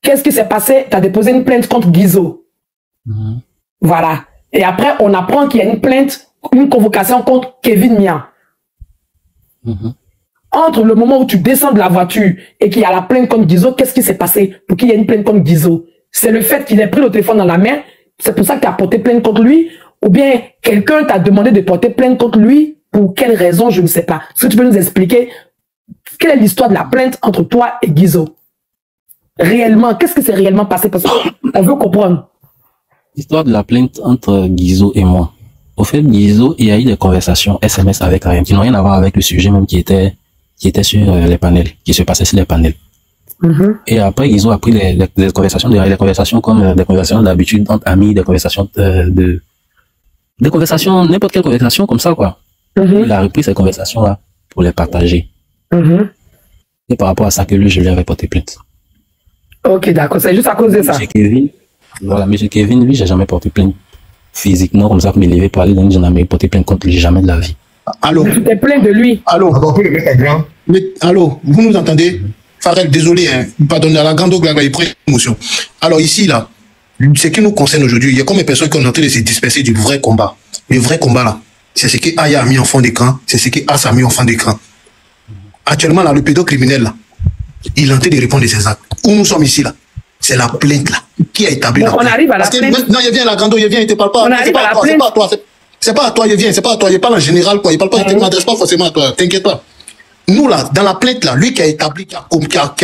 Qu'est-ce qui s'est passé? Tu as déposé une plainte contre Guizot. Voilà. Et après, on apprend qu'il y a une plainte, une convocation contre Kevin Mia. Entre le moment où tu descends de la voiture et qu'il y a la plainte contre Guizot, qu'est-ce qui s'est passé pour qu'il y ait une plainte contre Guizot? C'est le fait qu'il ait pris le téléphone dans la main, c'est pour ça que tu as porté plainte contre lui? Ou bien quelqu'un t'a demandé de porter plainte contre lui? Pour quelle raison? Je ne sais pas. Est-ce que tu peux nous expliquer quelle est l'histoire de la plainte entre toi et Guizot? Réellement, qu'est-ce qui s'est réellement passé? Parce qu'on veut comprendre. L'histoire de la plainte entre Guizot et moi. Au fait, Guizot, il y a eu des conversations SMS avec Ryan qui n'ont rien à voir avec le sujet même qui était sur les panels, qui se passait sur les panels. Et après, Guizot a pris les conversations, des conversations comme des conversations d'habitude entre amis, des conversations des conversations, n'importe quelle conversation comme ça, quoi. Il a repris ces conversations-là pour les partager. Et par rapport à ça que lui, je lui avais porté plainte. Ok, d'accord, c'est juste à cause de ça. Monsieur Kevin, lui, j'ai jamais porté plainte physiquement comme ça, comme il avait parlé, donc j'en ai jamais porté plainte contre lui, jamais de la vie. Allô? Tu t'es plaint de lui. Allô? On peut le mettre à grand. Mais, allô, vous nous entendez? Farel, désolé, hein, pardonnez à la grande il prend émotion. Alors ici, là, ce qui nous concerne aujourd'hui, il y a combien de personnes qui ont tenté de se disperser du vrai combat? Le vrai combat, là, c'est ce que Aya a mis en fond d'écran, c'est ce que As a mis en fond d'écran. Actuellement, là, le pédocriminel, là, il est en train de répondre de ses actes. Où nous sommes ici, là, c'est la plainte, là, qui a établi la plainte. On arrive à la plainte. Non, il vient la grande, il vient, il te parle pas. On arrive à la plainte. C'est pas à toi, c'est pas à toi, il vient, c'est pas à toi, il parle en général, quoi. Il parle pas, il ne m'adresse pas forcément à toi, t'inquiète pas. Nous, là, dans la plainte, là, lui qui a établi, qui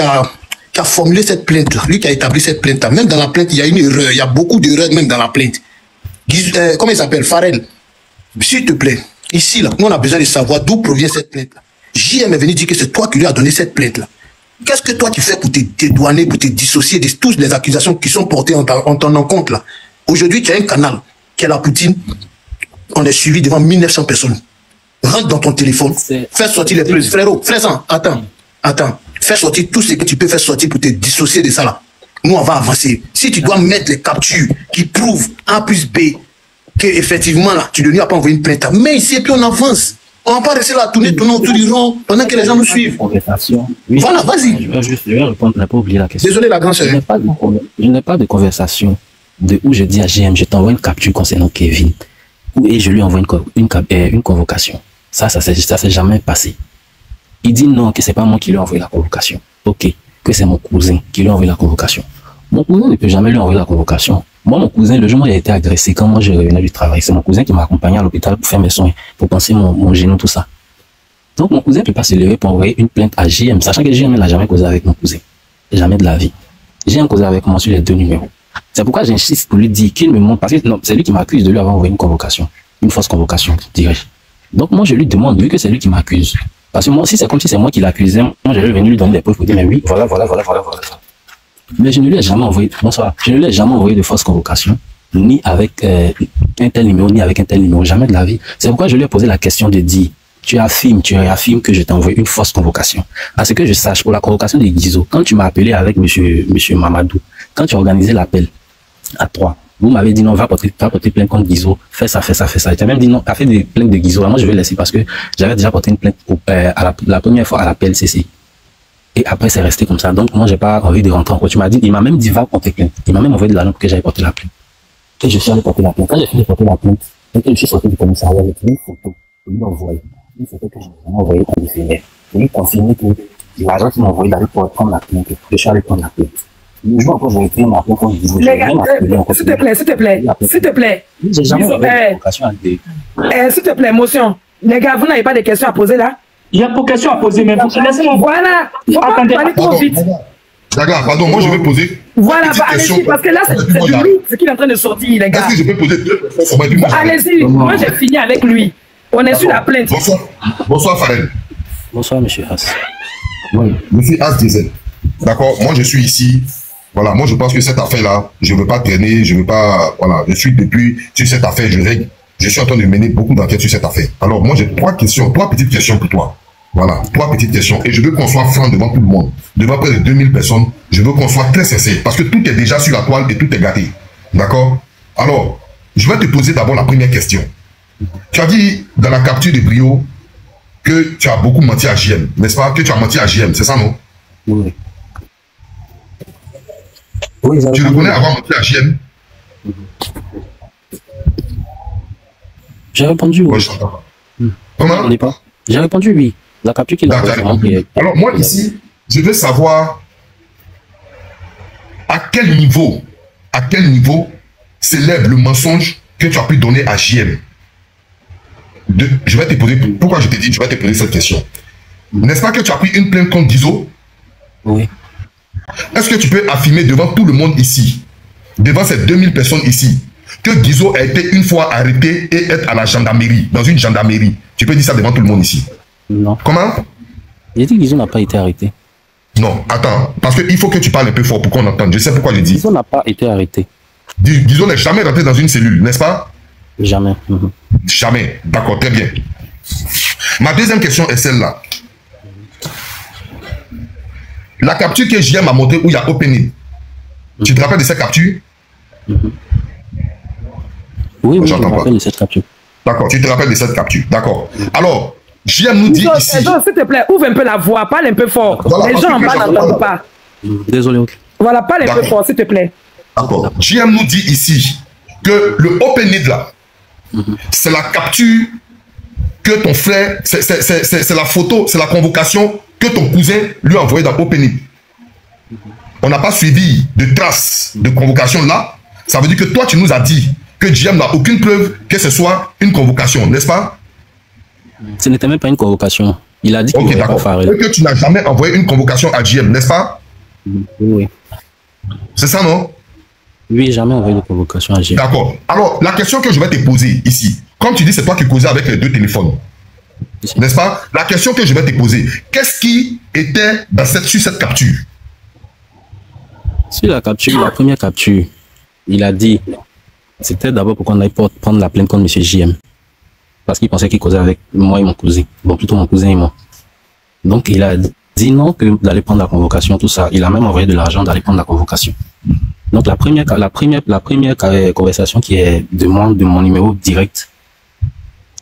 a formulé cette plainte-là, lui qui a établi cette plainte-là, même dans la plainte, il y a une erreur, il y a beaucoup d'erreurs même dans la plainte. Comment il s'appelle? Farel. S'il te plaît, ici, là, nous, on a besoin de savoir d'où provient cette plainte-là. JM est venu dire que c'est toi qui lui as donné cette plainte-là. Qu'est-ce que toi tu fais pour te dédouaner, pour te dissocier de toutes les accusations qui sont portées en ton encontre, là? Aujourd'hui, tu as un canal qui est la Poutine. On est suivi devant 1900 personnes. Rentre dans ton téléphone, fais sortir les preuves. Frérot, frère, attends. Fais sortir tout ce que tu peux faire sortir pour te dissocier de ça là. Nous, on va avancer. Si tu dois mettre les captures qui prouvent A plus B que effectivement là, tu ne lui as pas envoyé une plainte. Mais ici, et puis on avance. On va pas rester là, tourner autour du rond pendant que les gens nous suivent. Oui. Voilà, vas-y. Je vais répondre, je n'ai pas oublié la question. Désolé, la grande sœur. Je n'ai pas de conversation de où je dis à GM, je t'envoie une capture concernant Kevin. Et je lui envoie une convocation. Ça s'est jamais passé. Il dit non, que c'est pas moi qui lui ai envoyé la convocation. Ok, que c'est mon cousin qui lui a envoyé la convocation. Mon cousin ne peut jamais lui envoyer la convocation. Moi, mon cousin, le jour où il a été agressé, quand moi je revenais du travail, c'est mon cousin qui m'a accompagné à l'hôpital pour faire mes soins, pour penser mon genou, tout ça. Donc mon cousin ne peut pas se lever pour envoyer une plainte à JM, sachant que JM n'a jamais causé avec mon cousin. Jamais de la vie. JM causé avec moi sur les 2 numéros. C'est pourquoi j'insiste pour lui dire qu'il me montre, parce que c'est lui qui m'accuse de lui avoir envoyé une convocation. Une fausse convocation, dirais-je. Donc moi je lui demande, vu que c'est lui qui m'accuse. Parce que moi, si c'est comme si c'est moi qui l'accusais, moi j'allais venir lui donner des preuves pour dire, mais oui, voilà. Mais je ne lui ai jamais envoyé, je ne lui ai jamais envoyé de fausse convocation, ni avec un tel numéro, ni avec un tel numéro, jamais de la vie. C'est pourquoi je lui ai posé la question de dire, tu affirmes que je t'ai envoyé une fausse convocation. À ce que je sache, pour la convocation de Guizo, quand tu m'as appelé avec monsieur Mamadou, quand tu as organisé l'appel à 3, vous m'avez dit non, va porter plainte contre Guizo, fais ça. Tu as même dit non, tu as fait des plaintes de Guizo. Moi, je vais laisser parce que j'avais déjà porté une plainte la première fois à la PLCC. Et après, c'est resté comme ça. Donc, moi, j'ai pas envie de rentrer encore. Tu m'as dit, il m'a même dit, va porter plainte. Il m'a même envoyé de l'annonce pour que j'aille porter la plainte. Et je suis allé porter la plainte. Quand j'ai fini de porter la plainte, et que je suis sorti du commissariat avec une photo, je lui ai envoyé. Une photo que je lui ai envoyée à l'IFMR. Je lui ai confirmé que l'agent qui m'a envoyé d'aller pour prendre la plainte. Je suis allé prendre la plainte. Le jour encore, j'ai écrit ma plainte contre Guizo. Les gars, s'il te plaît. J'ai jamais envoyé de convocation à des... S'il te plaît, motion. Les gars, vous n'avez pas de questions à poser là? Il y a pas de question à poser, mais vous laissez-moi. Voilà. Faut pas parler trop vite. D'accord, pardon, moi je vais poser. Voilà, allez-y, parce que là, c'est du lourd, ce qu'il est en train de sortir, les gars. Est-ce que je peux poser 2 questions? Allez-y, moi j'ai fini avec lui. On est sur la plainte. Bonsoir, Farel. Bonsoir, monsieur Haas. Oui, je suis Haas Diesel. D'accord, moi je suis ici. Voilà, moi je pense que cette affaire-là, je ne veux pas traîner, je ne veux pas. Voilà, je suis depuis sur cette affaire, je suis en train de mener beaucoup d'enquêtes sur cette affaire. Alors, moi j'ai 3 petites questions pour toi. Voilà, 3 petites questions. Et je veux qu'on soit franc devant tout le monde. Devant près de 2000 personnes, je veux qu'on soit très sincère. Parce que tout est déjà sur la toile et tout est gâté. D'accord? Alors, je vais te poser d'abord la première question. Tu as dit dans la capture de Brio que tu as beaucoup menti à JM, n'est-ce pas? Que tu as menti à JM, c'est ça, non? Oui. Tu reconnais avoir menti à JM? J'ai répondu oui. Comment? J'ai répondu oui. La capture qu'il a fait. Alors moi ici, je veux savoir à quel niveau s'élève le mensonge que tu as pu donner à JM. Je vais te poser, pourquoi je t'ai dit, je vais te poser cette question. N'est-ce pas que tu as pris une plainte contre Guizo? Oui. Est-ce que tu peux affirmer devant tout le monde ici, devant ces 2000 personnes ici, que Guizo a été une fois arrêté et est à la gendarmerie, dans une gendarmerie? Tu peux dire ça devant tout le monde ici? Non. Comment? J'ai dit que Guizo n'a pas été arrêté. Non, attends, parce qu'il faut que tu parles un peu fort pour qu'on entende. Je sais pourquoi je dis. Guizo n'a pas été arrêté. Guizo n'est jamais rentré dans une cellule, n'est-ce pas? Jamais. Jamais. D'accord, très bien. Ma deuxième question est celle-là. La capture que JM a montrée où il y a Opening. Tu te rappelles de cette capture? Oui, je me rappelle de cette capture. D'accord, tu te rappelles de cette capture. D'accord. Alors, JM nous dit ici... S'il te plaît, ouvre un peu la voix, parle un peu fort. Voilà, les gens en bas n'entendent pas. Désolé. Voilà, parle un peu fort, s'il te plaît. D'accord. JM nous dit ici que le Opening là, c'est la capture que ton frère, c'est la photo, c'est la convocation que ton cousin lui a envoyée dans Opening. On n'a pas suivi de traces de convocation là. Ça veut dire que toi, tu nous as dit que JM n'a aucune preuve que ce soit une convocation, n'est-ce pas? Ce n'était même pas une convocation. Il a dit qu'il n'avait pas Farel. Que tu n'as jamais envoyé une convocation à JM, n'est-ce pas? Oui. C'est ça, non? Oui, jamais envoyé de convocation à JM. D'accord. Alors, la question que je vais te poser ici, comme tu dis, c'est toi qui causais avec les 2 téléphones, n'est-ce pas? La question que je vais te poser, qu'est-ce qui était sur cette capture? Sur la capture, la première capture, il a dit, c'était d'abord pour qu'on aille prendre la plainte contre M. JM. parce qu'il pensait qu'il causait avec moi et mon cousin. Bon, plutôt mon cousin et moi. Donc, il a dit non que d'aller prendre la convocation, tout ça. Il a même envoyé de l'argent d'aller prendre la convocation. Donc, la première conversation qui est de mon numéro direct,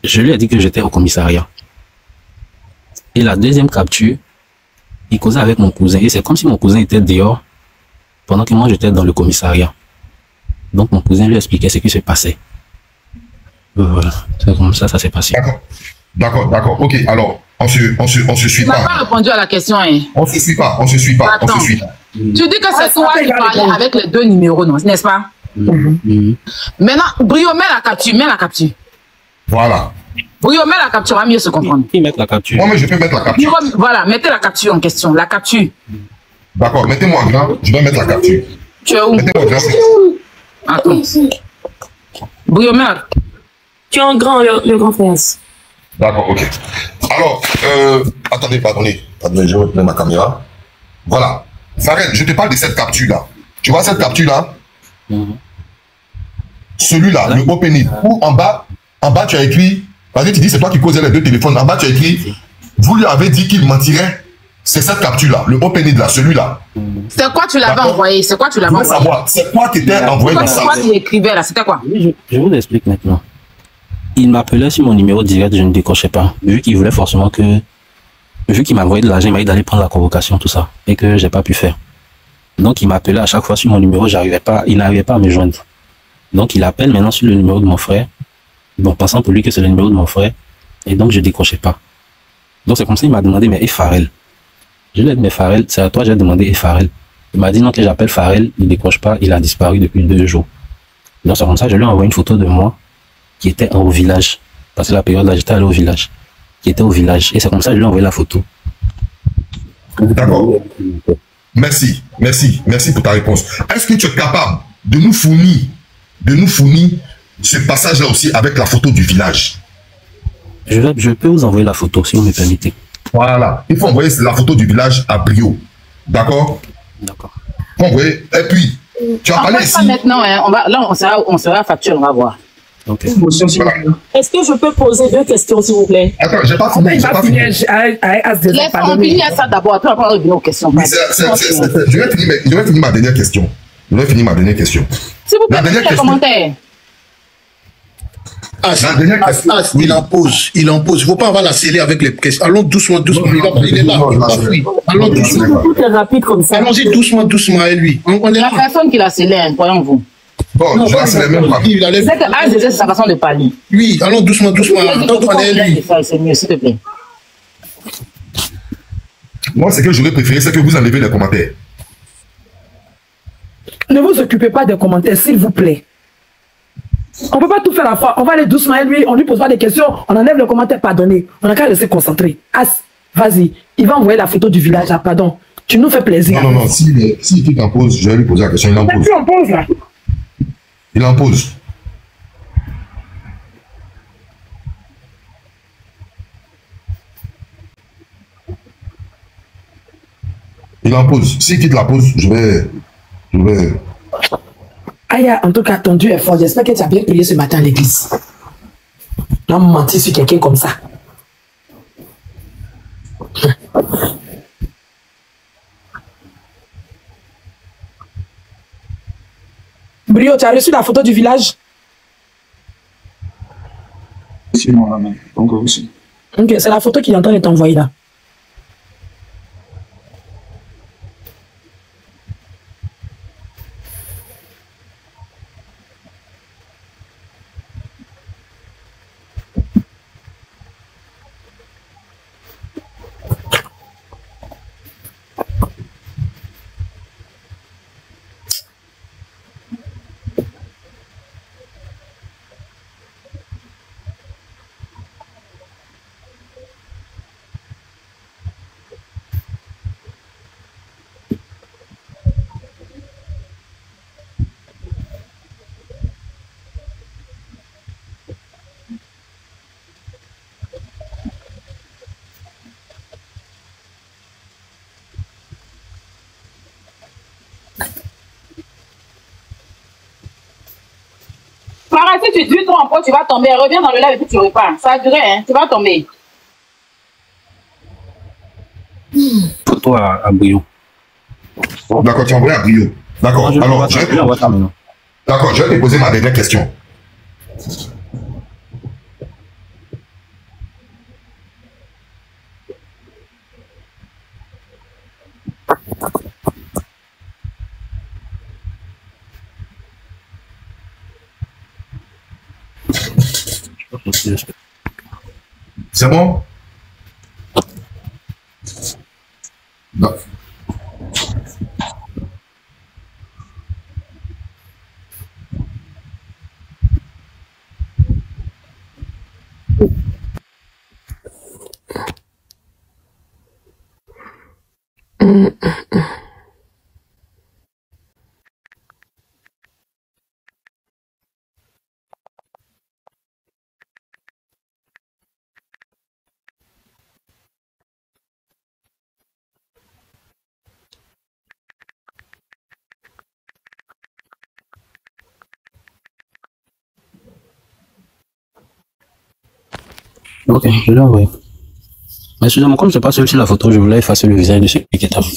je lui ai dit que j'étais au commissariat. Et la deuxième capture, il causait avec mon cousin. Et c'est comme si mon cousin était dehors pendant que moi j'étais dans le commissariat. Donc, mon cousin lui expliquait ce qui se passait. Voilà. C'est comme ça, ça s'est passé. D'accord. Ok, alors, on se suit Tu n'as pas. pas répondu à la question, hein. On se suit pas. Attends. Tu dis que c'est toi qui parlais avec les deux numéros, non, n'est-ce pas? Maintenant, Brio, mets la capture. Voilà. Brio, mets la capture, on va mieux se comprendre. Qui met la capture? Moi, mais je peux mettre la capture. Voilà, mettez la capture en question, la capture. D'accord, mettez-moi en grand, je vais mettre la capture. Tu es où? Mettez-moi en grand. Attends. Brio, mets la... Tu es en grand, le grand frère. D'accord, ok. Alors, attendez, pardonnez, je vais mettre ma caméra. Voilà. Farel, je te parle de cette capture-là. Tu vois cette capture-là? Celui-là, le opening. Où en bas, tu as écrit, parce que tu dis c'est toi qui causais les deux téléphones. En bas, tu as écrit, vous lui avez dit qu'il mentirait. C'est cette capture-là, le opening là, celui-là. C'est quoi tu l'avais envoyé? C'est quoi tu l'avais envoyé? Savoir, c'est quoi qui était envoyé dans ça? C'est quoi qui écrivait là? C'était quoi? Je vous explique maintenant. Il m'appelait sur mon numéro direct, je ne décrochais pas. Vu qu'il voulait forcément que... Vu qu'il m'a envoyé de l'argent, il m'a dit d'aller prendre la convocation, tout ça. Et que j'ai pas pu faire. Donc il m'appelait à chaque fois sur mon numéro, il n'arrivait pas à me joindre. Donc il appelle maintenant sur le numéro de mon frère. Bon, passant pour lui que c'est le numéro de mon frère. Et donc je décrochais pas. Donc c'est comme ça qu'il m'a demandé, mais et Farel? Je lui ai dit, mais Farel, c'est à toi j'ai demandé, et Farel? Il m'a dit non, que j'appelle Farel, il décroche pas, il a disparu depuis 2 jours. Donc c'est comme ça, je lui ai envoyé une photo de moi qui était au village. Parce que la période là, j'étais allé au village. Qui était au village. Et c'est comme ça que je lui ai envoyé la photo. D'accord. Merci pour ta réponse. Est-ce que tu es capable de nous fournir ce passage-là aussi avec la photo du village? Je peux vous envoyer la photo si vous me permettez. Voilà. Il faut envoyer la photo du village à Brio. D'accord? D'accord. Et puis, tu as parlé ici. Maintenant, hein, on sera facture, on va voir. Okay. Voilà. Est-ce que je peux poser 2 questions, s'il vous plaît? Attends, j'ai pas fini. On finit ça d'abord, après on va revenir aux questions. Je vais finir ma dernière question. S'il vous plaît, mettez les commentaires. Il en pose. Il ne faut pas avoir la scellée avec les questions. Allons doucement. Il est là. Allons doucement. Tout est rapide comme ça. Allons-y doucement à lui. On est La là. personne qui l'a scellé, croyons-vous. Bon, je vais le même pas. C'est que AZZ, c'est sa façon de parler. Oui, allons doucement. Donc, on est lui. C'est mieux, s'il te plaît. Moi, ce que j'aurais préféré, c'est que vous enlevez les commentaires. Ne vous occupez pas des commentaires, s'il vous plaît. On ne peut pas tout faire à la fois. On va aller doucement à lui, on lui pose pas des questions, on enlève le commentaire, pardonnez. On a qu'à rester concentré. As, vas-y, il va envoyer la photo du village, ah, pardon. Tu nous fais plaisir. Non, s'il clique en pause, je vais lui poser la question. Il en pose. Tu en poses là. Il en pose. Il en pose. S'il quitte la pause, je vais... Aya, en tout cas, ton Dieu est fort. J'espère que tu as bien prié ce matin à l'église. Non, mentir sur quelqu'un comme ça. Brio, tu as reçu la photo du village? C'est moi la main. Donc aussi. Ok, c'est la photo qu'il est en train de t'envoyer là. tu dis trop en pot, tu vas tomber. Reviens dans le live et puis tu repars. Ça a duré, hein. Tu vas tomber. Photo à Brio. D'accord, tu as envoyé à Brio. D'accord, alors, d'accord, je vais te poser ma dernière question. C'est bon? Non. Ok, je l'ai envoyé. Mais excusez-moi, comme je n'ai pas celui sur la photo, je voulais effacer le visage de celui qui est à vous.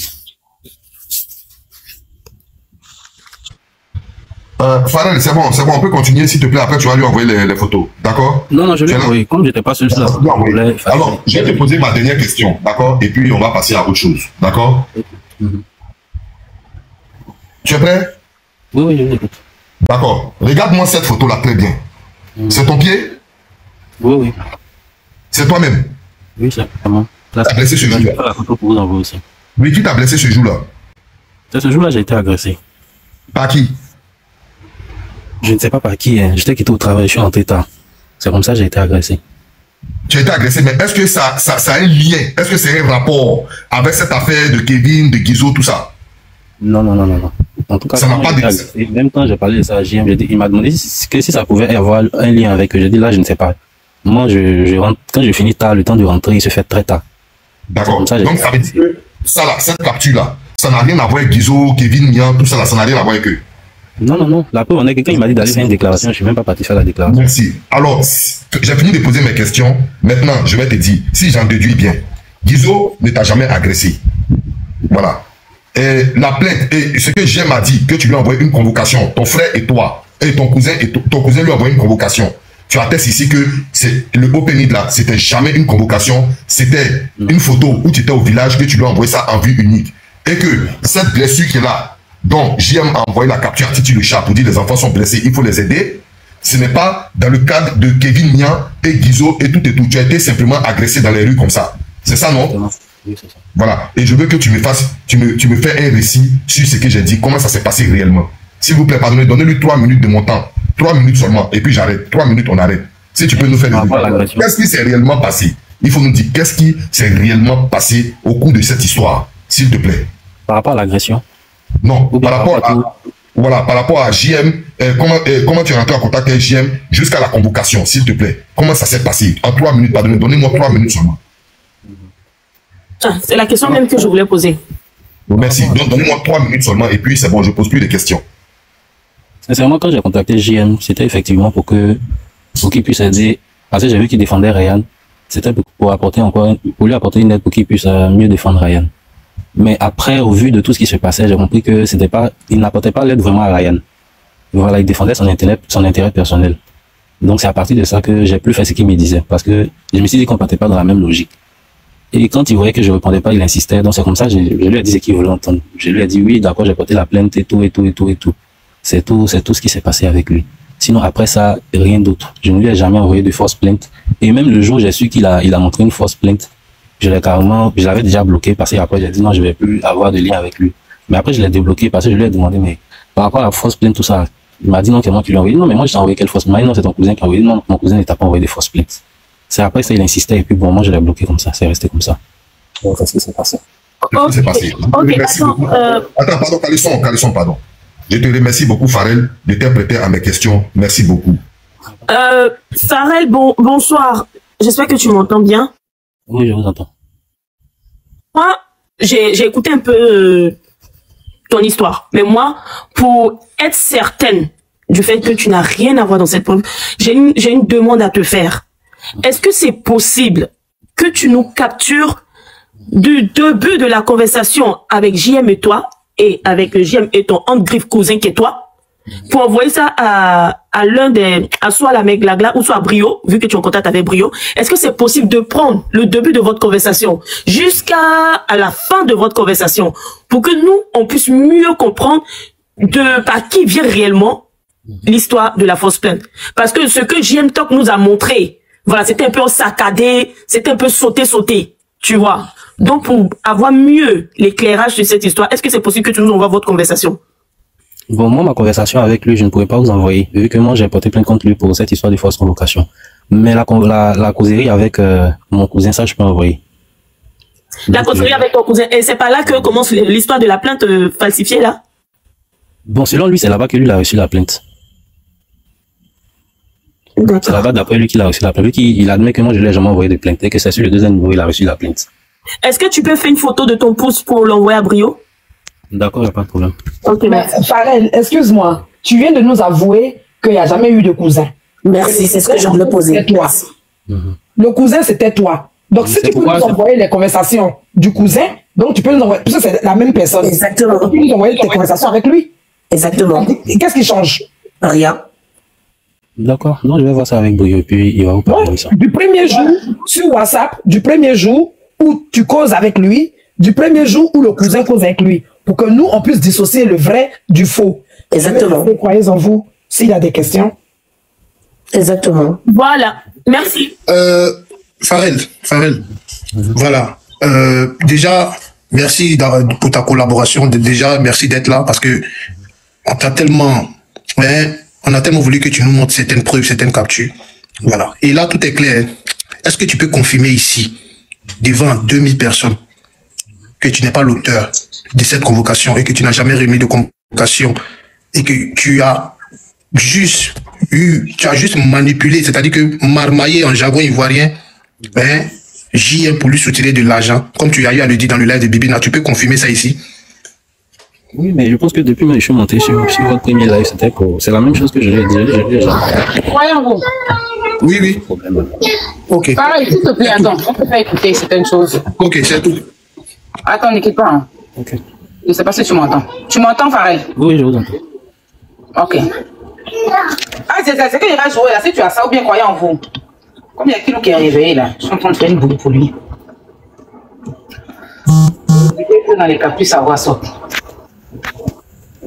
Farel, c'est bon, on peut continuer s'il te plaît. Après, tu vas lui envoyer les photos. D'accord? Non, je l'ai envoyé. Comme je n'étais pas celui sur la photo, je voulais effacer. Alors, je vais te poser ma dernière question. D'accord? Et puis, on va passer à autre chose. D'accord? Tu es prêt? Oui, je l'écoute. D'accord. Regarde-moi cette photo-là très bien. C'est ton pied? Oui. C'est toi-même? Oui, c'est vraiment. Tu as blessé ce jour-là? La photo pour vous envoyer aussi. Oui, qui t'a blessé ce jour-là? Ce jour-là, j'ai été agressé. Par qui? Je ne sais pas par qui. Hein. J'étais quitté au travail, je suis rentré tard. C'est comme ça que j'ai été agressé. Tu as été agressé, mais est-ce que ça a un lien? Est-ce que c'est un rapport avec cette affaire de Kevin, de Guizo, tout ça? Non. En tout cas, ça m'a pas agressé, même quand j'ai parlé de ça à JM, il m'a demandé si ça pouvait avoir un lien avec eux. J'ai dit là, je ne sais pas. Moi, je rentre, quand je finis tard, le temps de rentrer, il se fait très tard. D'accord. Donc, ça veut dire que ça, là, cette capture-là, ça n'a rien à voir avec Guizo, Kevin, Nian, tout ça, là, ça n'a rien à voir avec eux. Non. La preuve, on est quelqu'un, il m'a dit d'aller faire une déclaration, je ne suis même pas parti faire la déclaration. Merci. Alors, j'ai fini de poser mes questions. Maintenant, je vais te dire, si j'en déduis bien, Guizo ne t'a jamais agressé. Voilà. Et la plainte, et ce que Jem m'a dit, que tu lui as envoyé une convocation, ton frère et toi, et ton cousin lui a envoyé une convocation. Tu attestes ici que c'est le opening là, c'était jamais une convocation, c'était une photo où tu étais au village, que tu lui as envoyé ça en vue unique. Et que cette blessure qui est là, dont JM a envoyé la capture à Titi le chat pour dire les enfants sont blessés, il faut les aider. Ce n'est pas dans le cadre de Kevin Nian et Guizo et tout. Tu as été simplement agressé dans les rues comme ça. C'est ça, non? Oui, c'est ça. Voilà. Et je veux que tu me fasses, tu me fais un récit sur ce que j'ai dit, comment ça s'est passé réellement. S'il vous plaît, pardonnez, donnez-lui 3 minutes de mon temps. 3 minutes seulement. Et puis j'arrête. 3 minutes, on arrête. Si tu peux nous faire qu'est-ce qui s'est réellement passé? Il faut nous dire qu'est-ce qui s'est réellement passé au cours de cette histoire, s'il te plaît. Par rapport à l'agression? Non, par rapport à JM, comment tu es rentré en contact avec JM jusqu'à la convocation, s'il te plaît. Comment ça s'est passé? En 3 minutes, pardonnez, donnez-moi 3 minutes seulement. C'est la question même que je voulais poser. Merci. Donc, donnez-moi 3 minutes seulement et puis c'est bon, je pose plus de questions. Sincèrement, quand j'ai contacté JM, c'était effectivement pour qu'il puisse aider, parce que j'ai vu qu'il défendait Ryan. C'était pour lui apporter une aide pour qu'il puisse mieux défendre Ryan. Mais après, au vu de tout ce qui se passait, j'ai compris que il n'apportait pas l'aide vraiment à Ryan. Voilà, il défendait son intérêt personnel. Donc c'est à partir de ça que j'ai plus fait ce qu'il me disait, parce que je me suis dit qu'on partait pas dans la même logique. Et quand il voyait que je répondais pas, il insistait. Donc c'est comme ça, je lui ai dit ce qu'il voulait entendre. Je lui ai dit oui, d'accord, j'ai porté la plainte et tout. C'est tout ce qui s'est passé avec lui. Sinon après ça, rien d'autre. Je ne lui ai jamais envoyé de fausse plainte. Et même le jour où j'ai su qu'il a montré une fausse plainte, je l'avais déjà bloqué parce que après j'ai dit non, je vais plus avoir de lien avec lui. Mais après je l'ai débloqué parce que je lui ai demandé mais par rapport à la fausse plainte tout ça, il m'a dit non, c'est moi qui lui ai envoyé. Non mais moi je t'ai envoyé quelle fausse plainte? Non, c'est ton cousin qui a envoyé. Non, mon cousin ne t'a pas envoyé de fausses plaintes. C'est après ça il insistait et puis bon moi je l'ai bloqué comme ça, c'est resté comme ça. Donc c'est ce qui s'est passé. Qu'est-ce qui s'est passé? Attends, Calisson, pardon. Je te remercie beaucoup, Farel, de t'interpréter à mes questions. Merci beaucoup. Farel, bonsoir. J'espère que tu m'entends bien. Oui, je vous entends. Moi, j'ai écouté un peu ton histoire. Mais moi, pour être certaine du fait que tu n'as rien à voir dans cette preuve, j'ai une demande à te faire. Est-ce que c'est possible que tu nous captures du début de la conversation avec JM et toi, et avec JM et ton Hand-Griffe cousin qui est toi, pour envoyer ça à l'un des, à soit la Meglagla ou soit à Brio, vu que tu es en contact avec Brio. Est-ce que c'est possible de prendre le début de votre conversation jusqu'à la fin de votre conversation pour que nous, on puisse mieux comprendre par qui vient réellement l'histoire de la fausse plainte? Parce que ce que JM Talk nous a montré, voilà, c'était un peu saccadé, c'était un peu sauté, tu vois. Donc, pour avoir mieux l'éclairage sur cette histoire, est-ce que c'est possible que tu nous envoies votre conversation? Bon, moi, ma conversation avec lui, je ne pourrais pas vous envoyer, vu que moi, j'ai porté plainte contre lui pour cette histoire de fausse convocation. Mais la causerie avec mon cousin, ça, je peux envoyer. La causerie avec ton cousin, et c'est pas là que commence l'histoire de la plainte falsifiée, là? Bon, selon lui, c'est là-bas que lui, il a reçu la plainte. C'est là-bas, d'après lui, qu'il a reçu la plainte. Lui, il admet que moi, je ne l'ai jamais envoyé de plainte, et que c'est sur le deuxième niveau, il a reçu la plainte. Est-ce que tu peux faire une photo de ton pouce pour l'envoyer à Brio? D'accord, il n'y a pas de problème. Ok, mais Farel, excuse-moi. Tu viens de nous avouer qu'il n'y a jamais eu de cousin. Merci, c'est ce que je voulais poser. C'était toi. Le cousin, c'était toi. Donc, si tu peux nous envoyer les conversations du cousin, donc tu peux nous envoyer, parce que c'est la même personne. Exactement. Tu peux nous envoyer tes conversations avec lui. Exactement. Qu'est-ce qui change? Rien. D'accord. Non, je vais voir ça avec Brio, et puis il va vous parler de ça. Du premier jour, sur WhatsApp, du premier jour où tu causes avec lui, du premier jour où le cousin cause avec lui, pour que nous, on puisse dissocier le vrai du faux. Exactement. Croyez en vous, s'il y a des questions. Exactement. Voilà. Merci. Farel, voilà. Déjà, merci pour ta collaboration. Déjà, merci d'être là parce que on a tellement voulu que tu nous montres certaines preuves, certaines captures. Voilà. Et là, tout est clair. Est-ce que tu peux confirmer ici, devant 2000 personnes, que tu n'es pas l'auteur de cette convocation et que tu n'as jamais remis de convocation et que tu as juste manipulé, c'est-à-dire que marmaillé en jargon ivoirien, JM pour lui soutirer de l'argent, comme tu as eu à le dire dans le live de Bibina, tu peux confirmer ça ici? Oui, mais je pense que depuis que je suis monté sur votre premier live, c'est la même chose que je l'ai dit. Croyez-vous. Oui. Ok. Pareil, s'il te plaît, attends, on peut faire écouter certaines choses. Ok, c'est tout. Attends, n'écoute pas. Hein. Ok. Je ne sais pas si tu m'entends. Tu m'entends, Farel? Oui, je vous entends. Ok. Ah, c'est que il va jouer là. Si tu as ça ou bien croyez en vous. Comme il y a Kilo qui est réveillé là, je suis en train de faire une boule pour lui. Dans les captures, ça va sortir.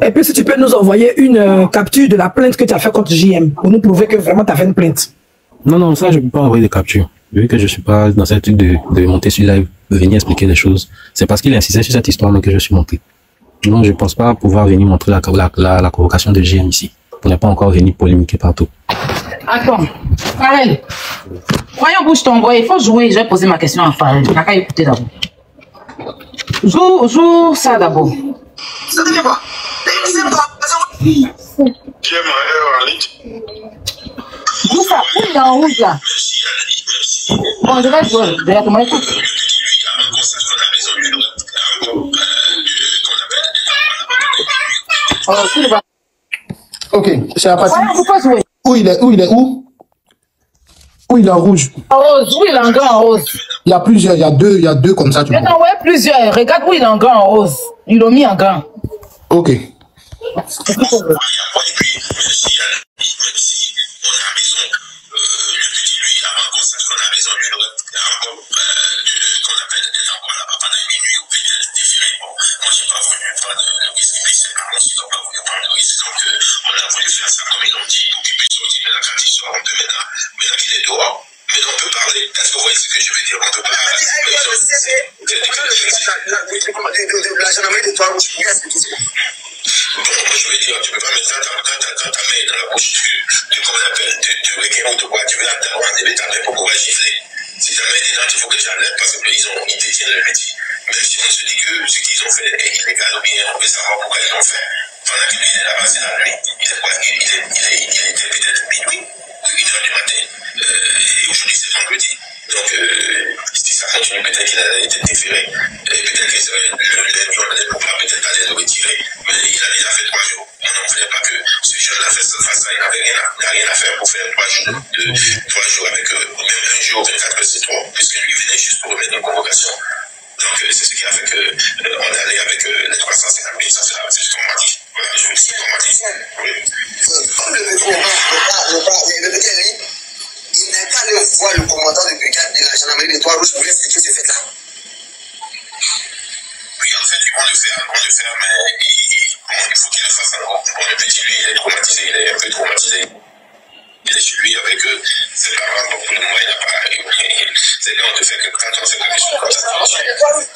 Et puis, si tu peux nous envoyer une capture de la plainte que tu as fait contre JM, pour nous prouver que vraiment tu as fait une plainte. Non, ça, je ne peux pas envoyer des captures. Vu que je ne suis pas dans cette truc de monter sur live, de venir expliquer des choses. C'est parce qu'il insistait sur cette histoire que je suis monté. Non, je ne pense pas pouvoir venir montrer la convocation de JM ici. Pour ne pas encore venir polémiquer partout. Attends, Farel. Voyons où je t'envoie. Il faut jouer. Je vais poser ma question à Farel. Je n'ai qu'à écouter d'abord. Joue ça d'abord. Ça ne pas. Joue ça. Où il est en rouge là? Bon, je vais jouer. Derrière ton écoute. Oh, tu vas. Ok, c'est la partie. Où il est où il est en rouge? En rose, où il est en grand en rose? Il y a plusieurs, il y a deux comme ça. Je vais t'envoyer plusieurs. Regarde où il est en grand en rose. Ils l'ont mis en grand. Ok. ça continue, peut-être qu'il a été déféré. Et peut-être que les jours de pouvoir peut-être aller le retirer. Mais il a déjà fait 3 jours. On ne voulait pas que ce jeune a fait ça, il n'a rien à faire pour faire 3 jours, 3 jours avec eux. Même un jour, 24 heures, c'est trop. Puisque lui venait juste pour remettre une convocation. Donc, c'est ce qui a fait qu'on est allé avec les 350 000. Ça, c'est juste qu'on m'a dit. Voilà, je vous dis qu'on m'a dit. Oui. Comme le petit il n'a qu'à aller voir le commandant de brigade de la gendarmerie des Trois-Rouges pour lui expliquer ces faits-là. Oui, en fait, ils vont le faire, mais il faut qu'il le fasse encore. Bon, le petit, lui, il est traumatisé, il est un peu traumatisé. Il est chez lui avec ses parents, donc pour le moment, il n'a pas. C'est là on te fait que quand on fait quelque chose comme ça.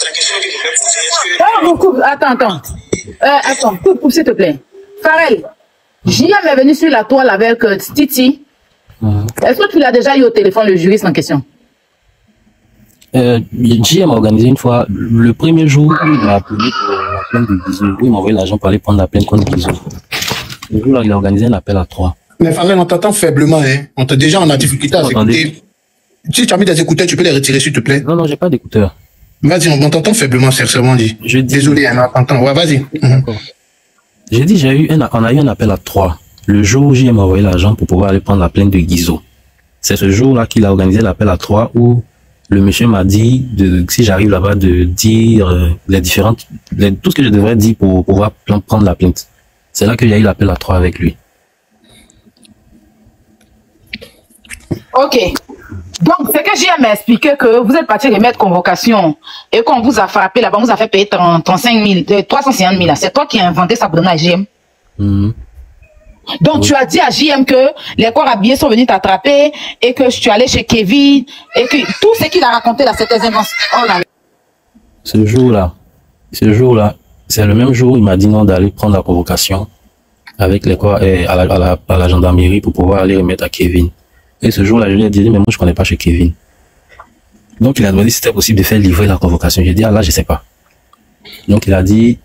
La question que je vais poser, est-ce que. Oh, coupe, attends, coupe, s'il te plaît. Farel, JM est venu sur la toile avec Titi. Est-ce que tu l'as déjà eu au téléphone, le juriste en question? JM a organisé une fois, le premier jour, il m'a appelé pour la plainte de Guizot. Il m'a envoyé l'argent pour aller prendre la plainte contre Guizot. Le jour là, il a organisé un appel à 3. Mais Farel, on t'entend faiblement, hein. Déjà, on a difficulté à s'écouter. Si tu as mis des écouteurs, tu peux les retirer, s'il te plaît. Non, j'ai pas d'écouteurs. Vas-y, on t'entend faiblement, sincèrement dit. Désolé, hein, on t'entend. Ouais, vas-y. J'ai dit, on a eu un appel à 3. Le jour où JM m'a envoyé l'argent pour pouvoir aller prendre la plainte de Guizot. C'est ce jour-là qu'il a organisé l'appel à 3 où le monsieur m'a dit, si j'arrive là-bas, de dire tout ce que je devrais dire pour pouvoir prendre la plainte. C'est là qu'il y a eu l'appel à 3 avec lui. Ok. Donc, c'est que JM m'a expliqué que vous êtes parti remettre convocation et qu'on vous a frappé là-bas, on vous a fait payer 350 000. C'est toi qui as inventé ça pour donner à JM. Donc, tu as dit à JM que les corps habillés sont venus t'attraper et que tu es allé chez Kevin et que tout ce qu'il a raconté là, c'était des inventions. Oh là là. Ce jour-là, c'est le même jour où il m'a dit non d'aller prendre la convocation avec les corps à la gendarmerie pour pouvoir aller remettre à Kevin. Et ce jour-là, je lui ai dit, mais moi, je connais pas chez Kevin. Donc, il a demandé si c'était possible de faire livrer la convocation. J'ai dit, ah là, je sais pas. Donc, il a dit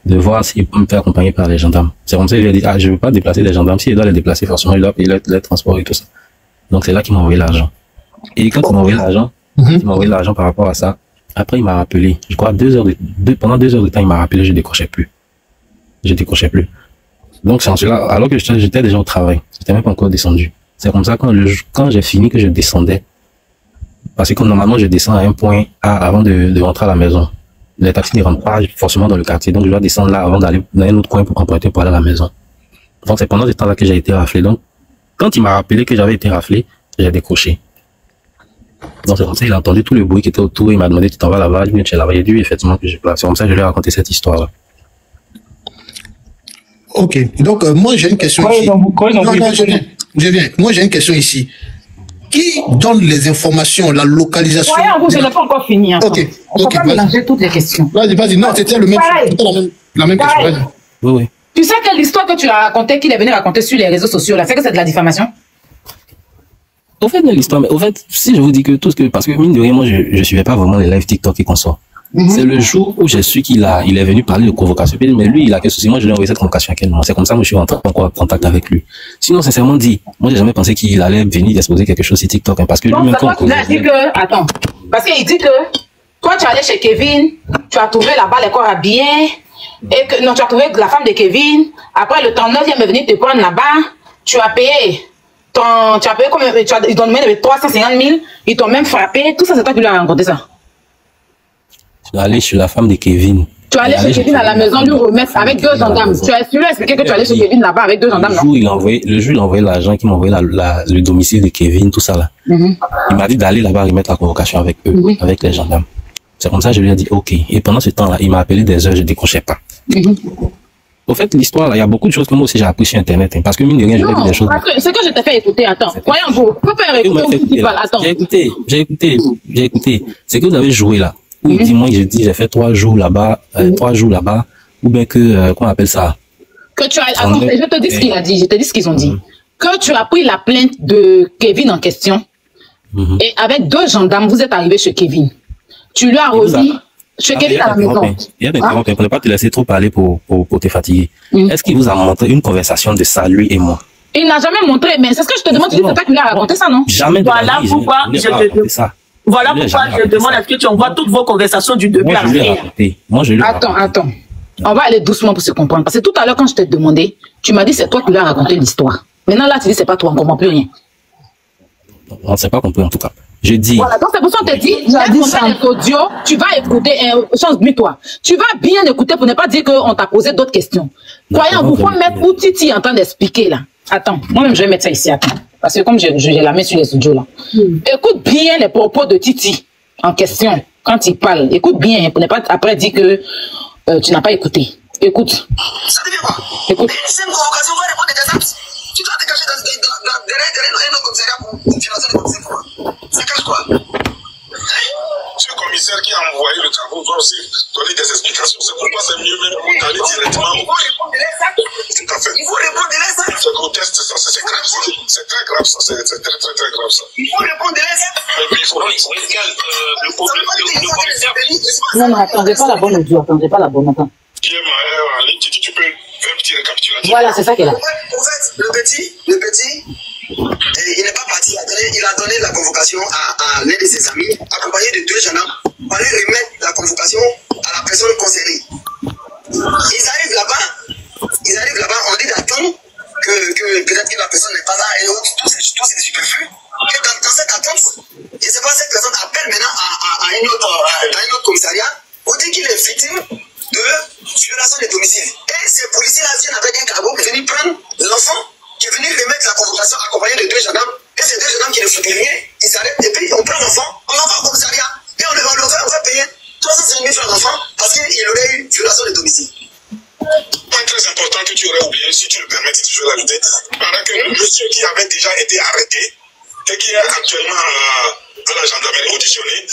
de voir s'il peut me faire accompagner par les gendarmes. C'est comme ça qu'il a dit, ah, je veux pas déplacer les gendarmes. S'il doit les déplacer, forcément, il doit payer les transports et tout ça. Donc, c'est là qu'il m'a envoyé l'argent. Et quand il m'a envoyé l'argent, par rapport à ça, après, il m'a rappelé. Je crois, pendant 2 heures de temps, il m'a rappelé, je décrochais plus. Donc, c'est en cela, alors que j'étais déjà au travail. J'étais même pas encore descendu. C'est comme ça, quand j'ai fini, que je descendais, parce que normalement, je descends à un point A avant de rentrer à la maison. Les taxis ne rentrent pas forcément dans le quartier, donc je dois descendre là avant d'aller dans un autre coin pour emprunter pour aller à la maison. Donc, c'est pendant ce temps-là que j'ai été raflé. Donc, quand il m'a rappelé que j'avais été raflé, j'ai décroché. Donc, c'est comme ça, il a entendu tout le bruit qui était autour, il m'a demandé, tu t'en vas là-bas, tu es là-bas. Il a dit, oui, effectivement, que je place. C'est comme ça que je lui ai raconté cette histoire-là. Ok, donc moi j'ai une question ici. Je viens. Moi j'ai une question ici. Qui donne les informations, la localisation? Voyons, je n'ai pas encore fini. Ok. On ne peut pas mélanger toutes les questions. Vas-y. Non, c'était la même question. Oui. Tu sais que l'histoire que tu as racontée, qu'il est venu raconter sur les réseaux sociaux, là, c'est que c'est de la diffamation? Au fait, de l'histoire, mais au fait, si je vous dis que parce que mine de rien, moi, je suivais pas vraiment les lives TikTok et qu'on sort. C'est le jour où j'ai su qu'il est venu parler de convocation. Mais lui, il a quel souci? Moi, je lui ai envoyé cette convocation à quel moment? C'est comme ça que je suis rentré en contact avec lui. Sinon, sincèrement dit, moi, j'ai jamais pensé qu'il allait venir exposer quelque chose sur TikTok, hein, parce que lui-même, attends. Parce qu'il dit que, toi, tu es allé chez Kevin, tu as trouvé là-bas les corps habillés, et que, non, tu as trouvé la femme de Kevin, après le temps 9e est venu te prendre là-bas, tu as payé combien, ils t'ont donné 350 000, ils t'ont même frappé, tout ça, c'est toi qui lui as raconté ça. Tu es allé chez la femme de Kevin. Tu es allé chez Kevin à la maison lui remettre avec 2 gendarmes. Tu as expliqué que tu es allé chez Kevin là-bas avec 2 gendarmes. Le jour, il a envoyé l'argent, qui m'a envoyé le domicile de Kevin, tout ça là. Il m'a dit d'aller là-bas remettre la convocation avec eux, avec les gendarmes. C'est comme ça que je lui ai dit ok. Et pendant ce temps-là, il m'a appelé des heures, je décrochais pas. Au fait, l'histoire là, il y a beaucoup de choses que moi aussi j'ai appris sur Internet, hein, parce que mine de rien, je vu des choses. C'est que je t'ai fait écouter, attends. Voyons vous, vous pouvez écouter. J'ai écouté. C'est que vous avez joué là. Où il dit, moi, j'ai fait 3 jours là-bas, ou bien que, qu'on appelle ça? Que tu as, attends, je te dis ce qu'il a dit, je te dis ce qu'ils ont dit. Que tu as pris la plainte de Kevin en question, et avec 2 gendarmes, vous êtes arrivé chez Kevin. Tu lui as redit, chez Kevin à la maison. Il y a des gens qui ne pas te laisser trop parler pour te fatiguer. Est-ce qu'il vous a montré une conversation de ça, lui et moi? Il n'a jamais montré, mais c'est ce que je te demande, c'est toi qui lui as raconté ça, non? Jamais. Voilà pourquoi je te demande ça. Voilà pourquoi je demande à ce que tu envoies toutes vos conversations du début à la fin. Moi, je lui ai Attends. On va aller doucement pour se comprendre. Parce que tout à l'heure, quand je t'ai demandé, tu m'as dit c'est toi qui lui as raconté l'histoire. Maintenant, là, tu dis c'est pas toi, on ne comprend plus rien. On ne s'est pas compris en tout cas. Je dis. Voilà, donc c'est pour ça qu'on te dit, audio, tu vas écouter, toi. Tu vas bien écouter pour ne pas dire qu'on t'a posé d'autres questions. Voyons, vous pouvez mettre où Titi en train d'expliquer là. Attends, moi-même je vais mettre ça ici, attends. Parce que comme j'ai la main sur les audios là. Écoute bien les propos de Titi en question, quand il parle. Écoute bien, pour ne pas après dire que tu n'as pas écouté. Écoute. Ça devient quoi? Écoute. C'est une convocation, on va répondre des actes. Tu dois te cacher derrière un commissariat pour financer les commissaires pour moi. Ça cache quoi? Ce commissaire qui a envoyé le cargo doit aussi donner des explications. C'est pourquoi c'est mieux même pour d'aller directement. Il faut répondre de l'exact. Tout à fait. Il faut répondre de l'exact. C'est grotesque, ça. C'est grave, ça. C'est très grave, ça. C'est très grave, ça. Il faut répondre de l'exact. Et puis, il faut... le commissaire... Non, attends, j'ai pas la bonne audio. Attends, j'ai pas la bonne, attends. Tu peux faire un petit récapitulatif. Voilà, c'est ça qu'elle a. En fait, le petit, il n'est pas parti. Il a donné la convocation à l'un de ses amis, accompagné de 2 gendarmes, pour aller remettre la convocation à la personne concernée. Ils arrivent là-bas, on dit d'attendre que peut-être que la personne n'est pas là et autres, tout c'est superflu. Et dans cette attente, je ne sais pas, cette personne appelle maintenant à un autre commissariat pour dire qu'il est victime de violation de domicile. Et ces policiers-là viennent avec un cargo pour venir prendre l'enfant qui est venu remettre la convocation accompagné de 2 gendarmes. Et ces 2 gendarmes qui ne font rien, ils s'arrêtent et puis on prend l'enfant, on l'envoie au commissariat et on va payer 350 000 francs à l'enfant parce qu'il aurait eu violation de domicile. Point très important que tu aurais oublié, si tu le permets, si je vais l'ajouter, pendant que le monsieur qui avait déjà été arrêté et qui est actuellement à la gendarmerie auditionné,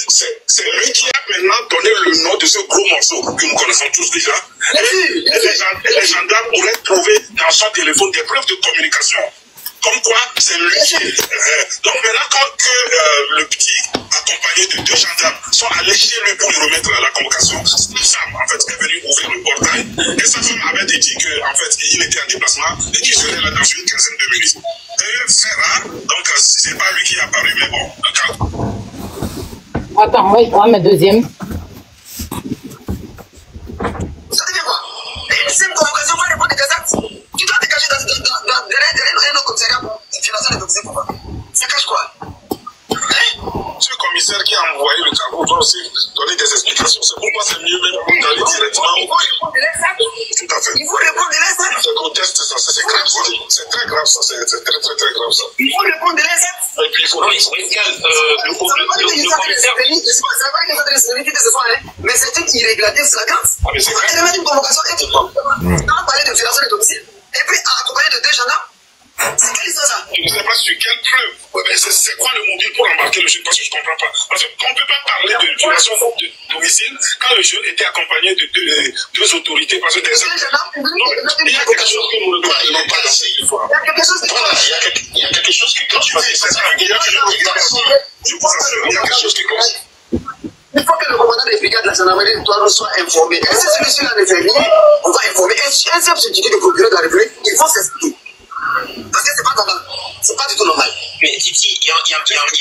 c'est lui qui a maintenant donné le nom de ce gros morceau que nous connaissons tous déjà. Et les gendarmes auraient trouvé dans son téléphone des preuves de communication. Comme quoi, c'est lui qui est. Donc maintenant, quand le petit, accompagné de 2 gendarmes, sont allés chez lui pour lui remettre la convocation, une femme, en fait, est venue ouvrir le portail. Et sa femme avait dit qu'en fait, il était en déplacement et qu'il serait là dans une quinzaine de minutes. Et c'est rare, donc c'est pas lui qui est apparu, mais bon, attends, on va mettre deuxième. Ça devient quoi? C'est une convocation pour répondre des actes. Tu dois te cacher derrière un autre commissariat pour financer les dossiers pour moi. Ça cache quoi? Ce commissaire qui a envoyé le cargo doit aussi donner des explications. C'est pourquoi c'est mieux même d'aller directement au... Il faut répondre de l'exact. Tout à fait. Il faut répondre de l'exact. C'est grotesque, ça. C'est grave, ça. C'est très grave, ça. C'est très grave, ça. Il faut répondre de l'exact. Et puis il faut... le commissaire... C'est pas une irrégularité de ce soir, mais c'est une irrégularité flagrante. Ah, mais c'est grave. Il remet une convocation et tout. On va parler de violation de domicile. Et puis, accompagné de 2 gendarmes. C'est quelle histoire ça? Je ne sais pas sur quelle preuve. Mais c'est quoi le mobile pour embarquer le jeune? Parce que je ne comprends pas. Parce qu'on ne peut pas parler de violation de domicile quand le jeune était accompagné de 2 autorités. Parce que des non, il y a quelque chose que nous ne devons pas laisser une fois. Il y a quelque chose qui cloche. Il y a quelque chose qui cloche. Il faut que le commandant des brigades de la gendarmerie soit informé. Et si celui-là ne fait rien, on va informer. Et si un chef substitut de procureur de la République, il faut s'expliquer. Parce que c'est pas normal. C'est pas du tout normal. Mais Titi, il y a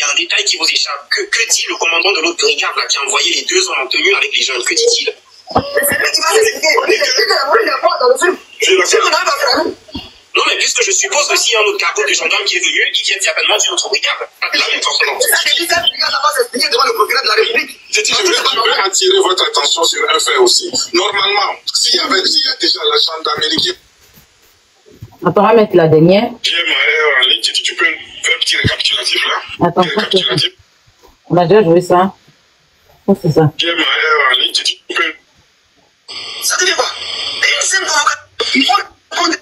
un détail qui vous échappe. Que dit le commandant de l'autre brigade là, qui a envoyé les 2 hommes en tenue avec les jeunes? Que dit-il? Mais c'est lui qui va s'expliquer. Il a pas dans le film. Non, mais puisque je suppose que s'il y a un autre cargo de gendarme qui est venu, ils viennent certainement d'une autre brigade. C'est ça que dit, cette brigade va s'expliquer devant le procureur de la République. Je veux attirer votre attention sur un fait aussi. Normalement, s'il y a déjà la gendarmerie qui... Attends, on va mettre la dernière. Tu peux faire un petit récapitulatif là? Attends, on a déjà joué ça. C'est ça. Ça devient quoi? C'est une convocation. Il faut répondre.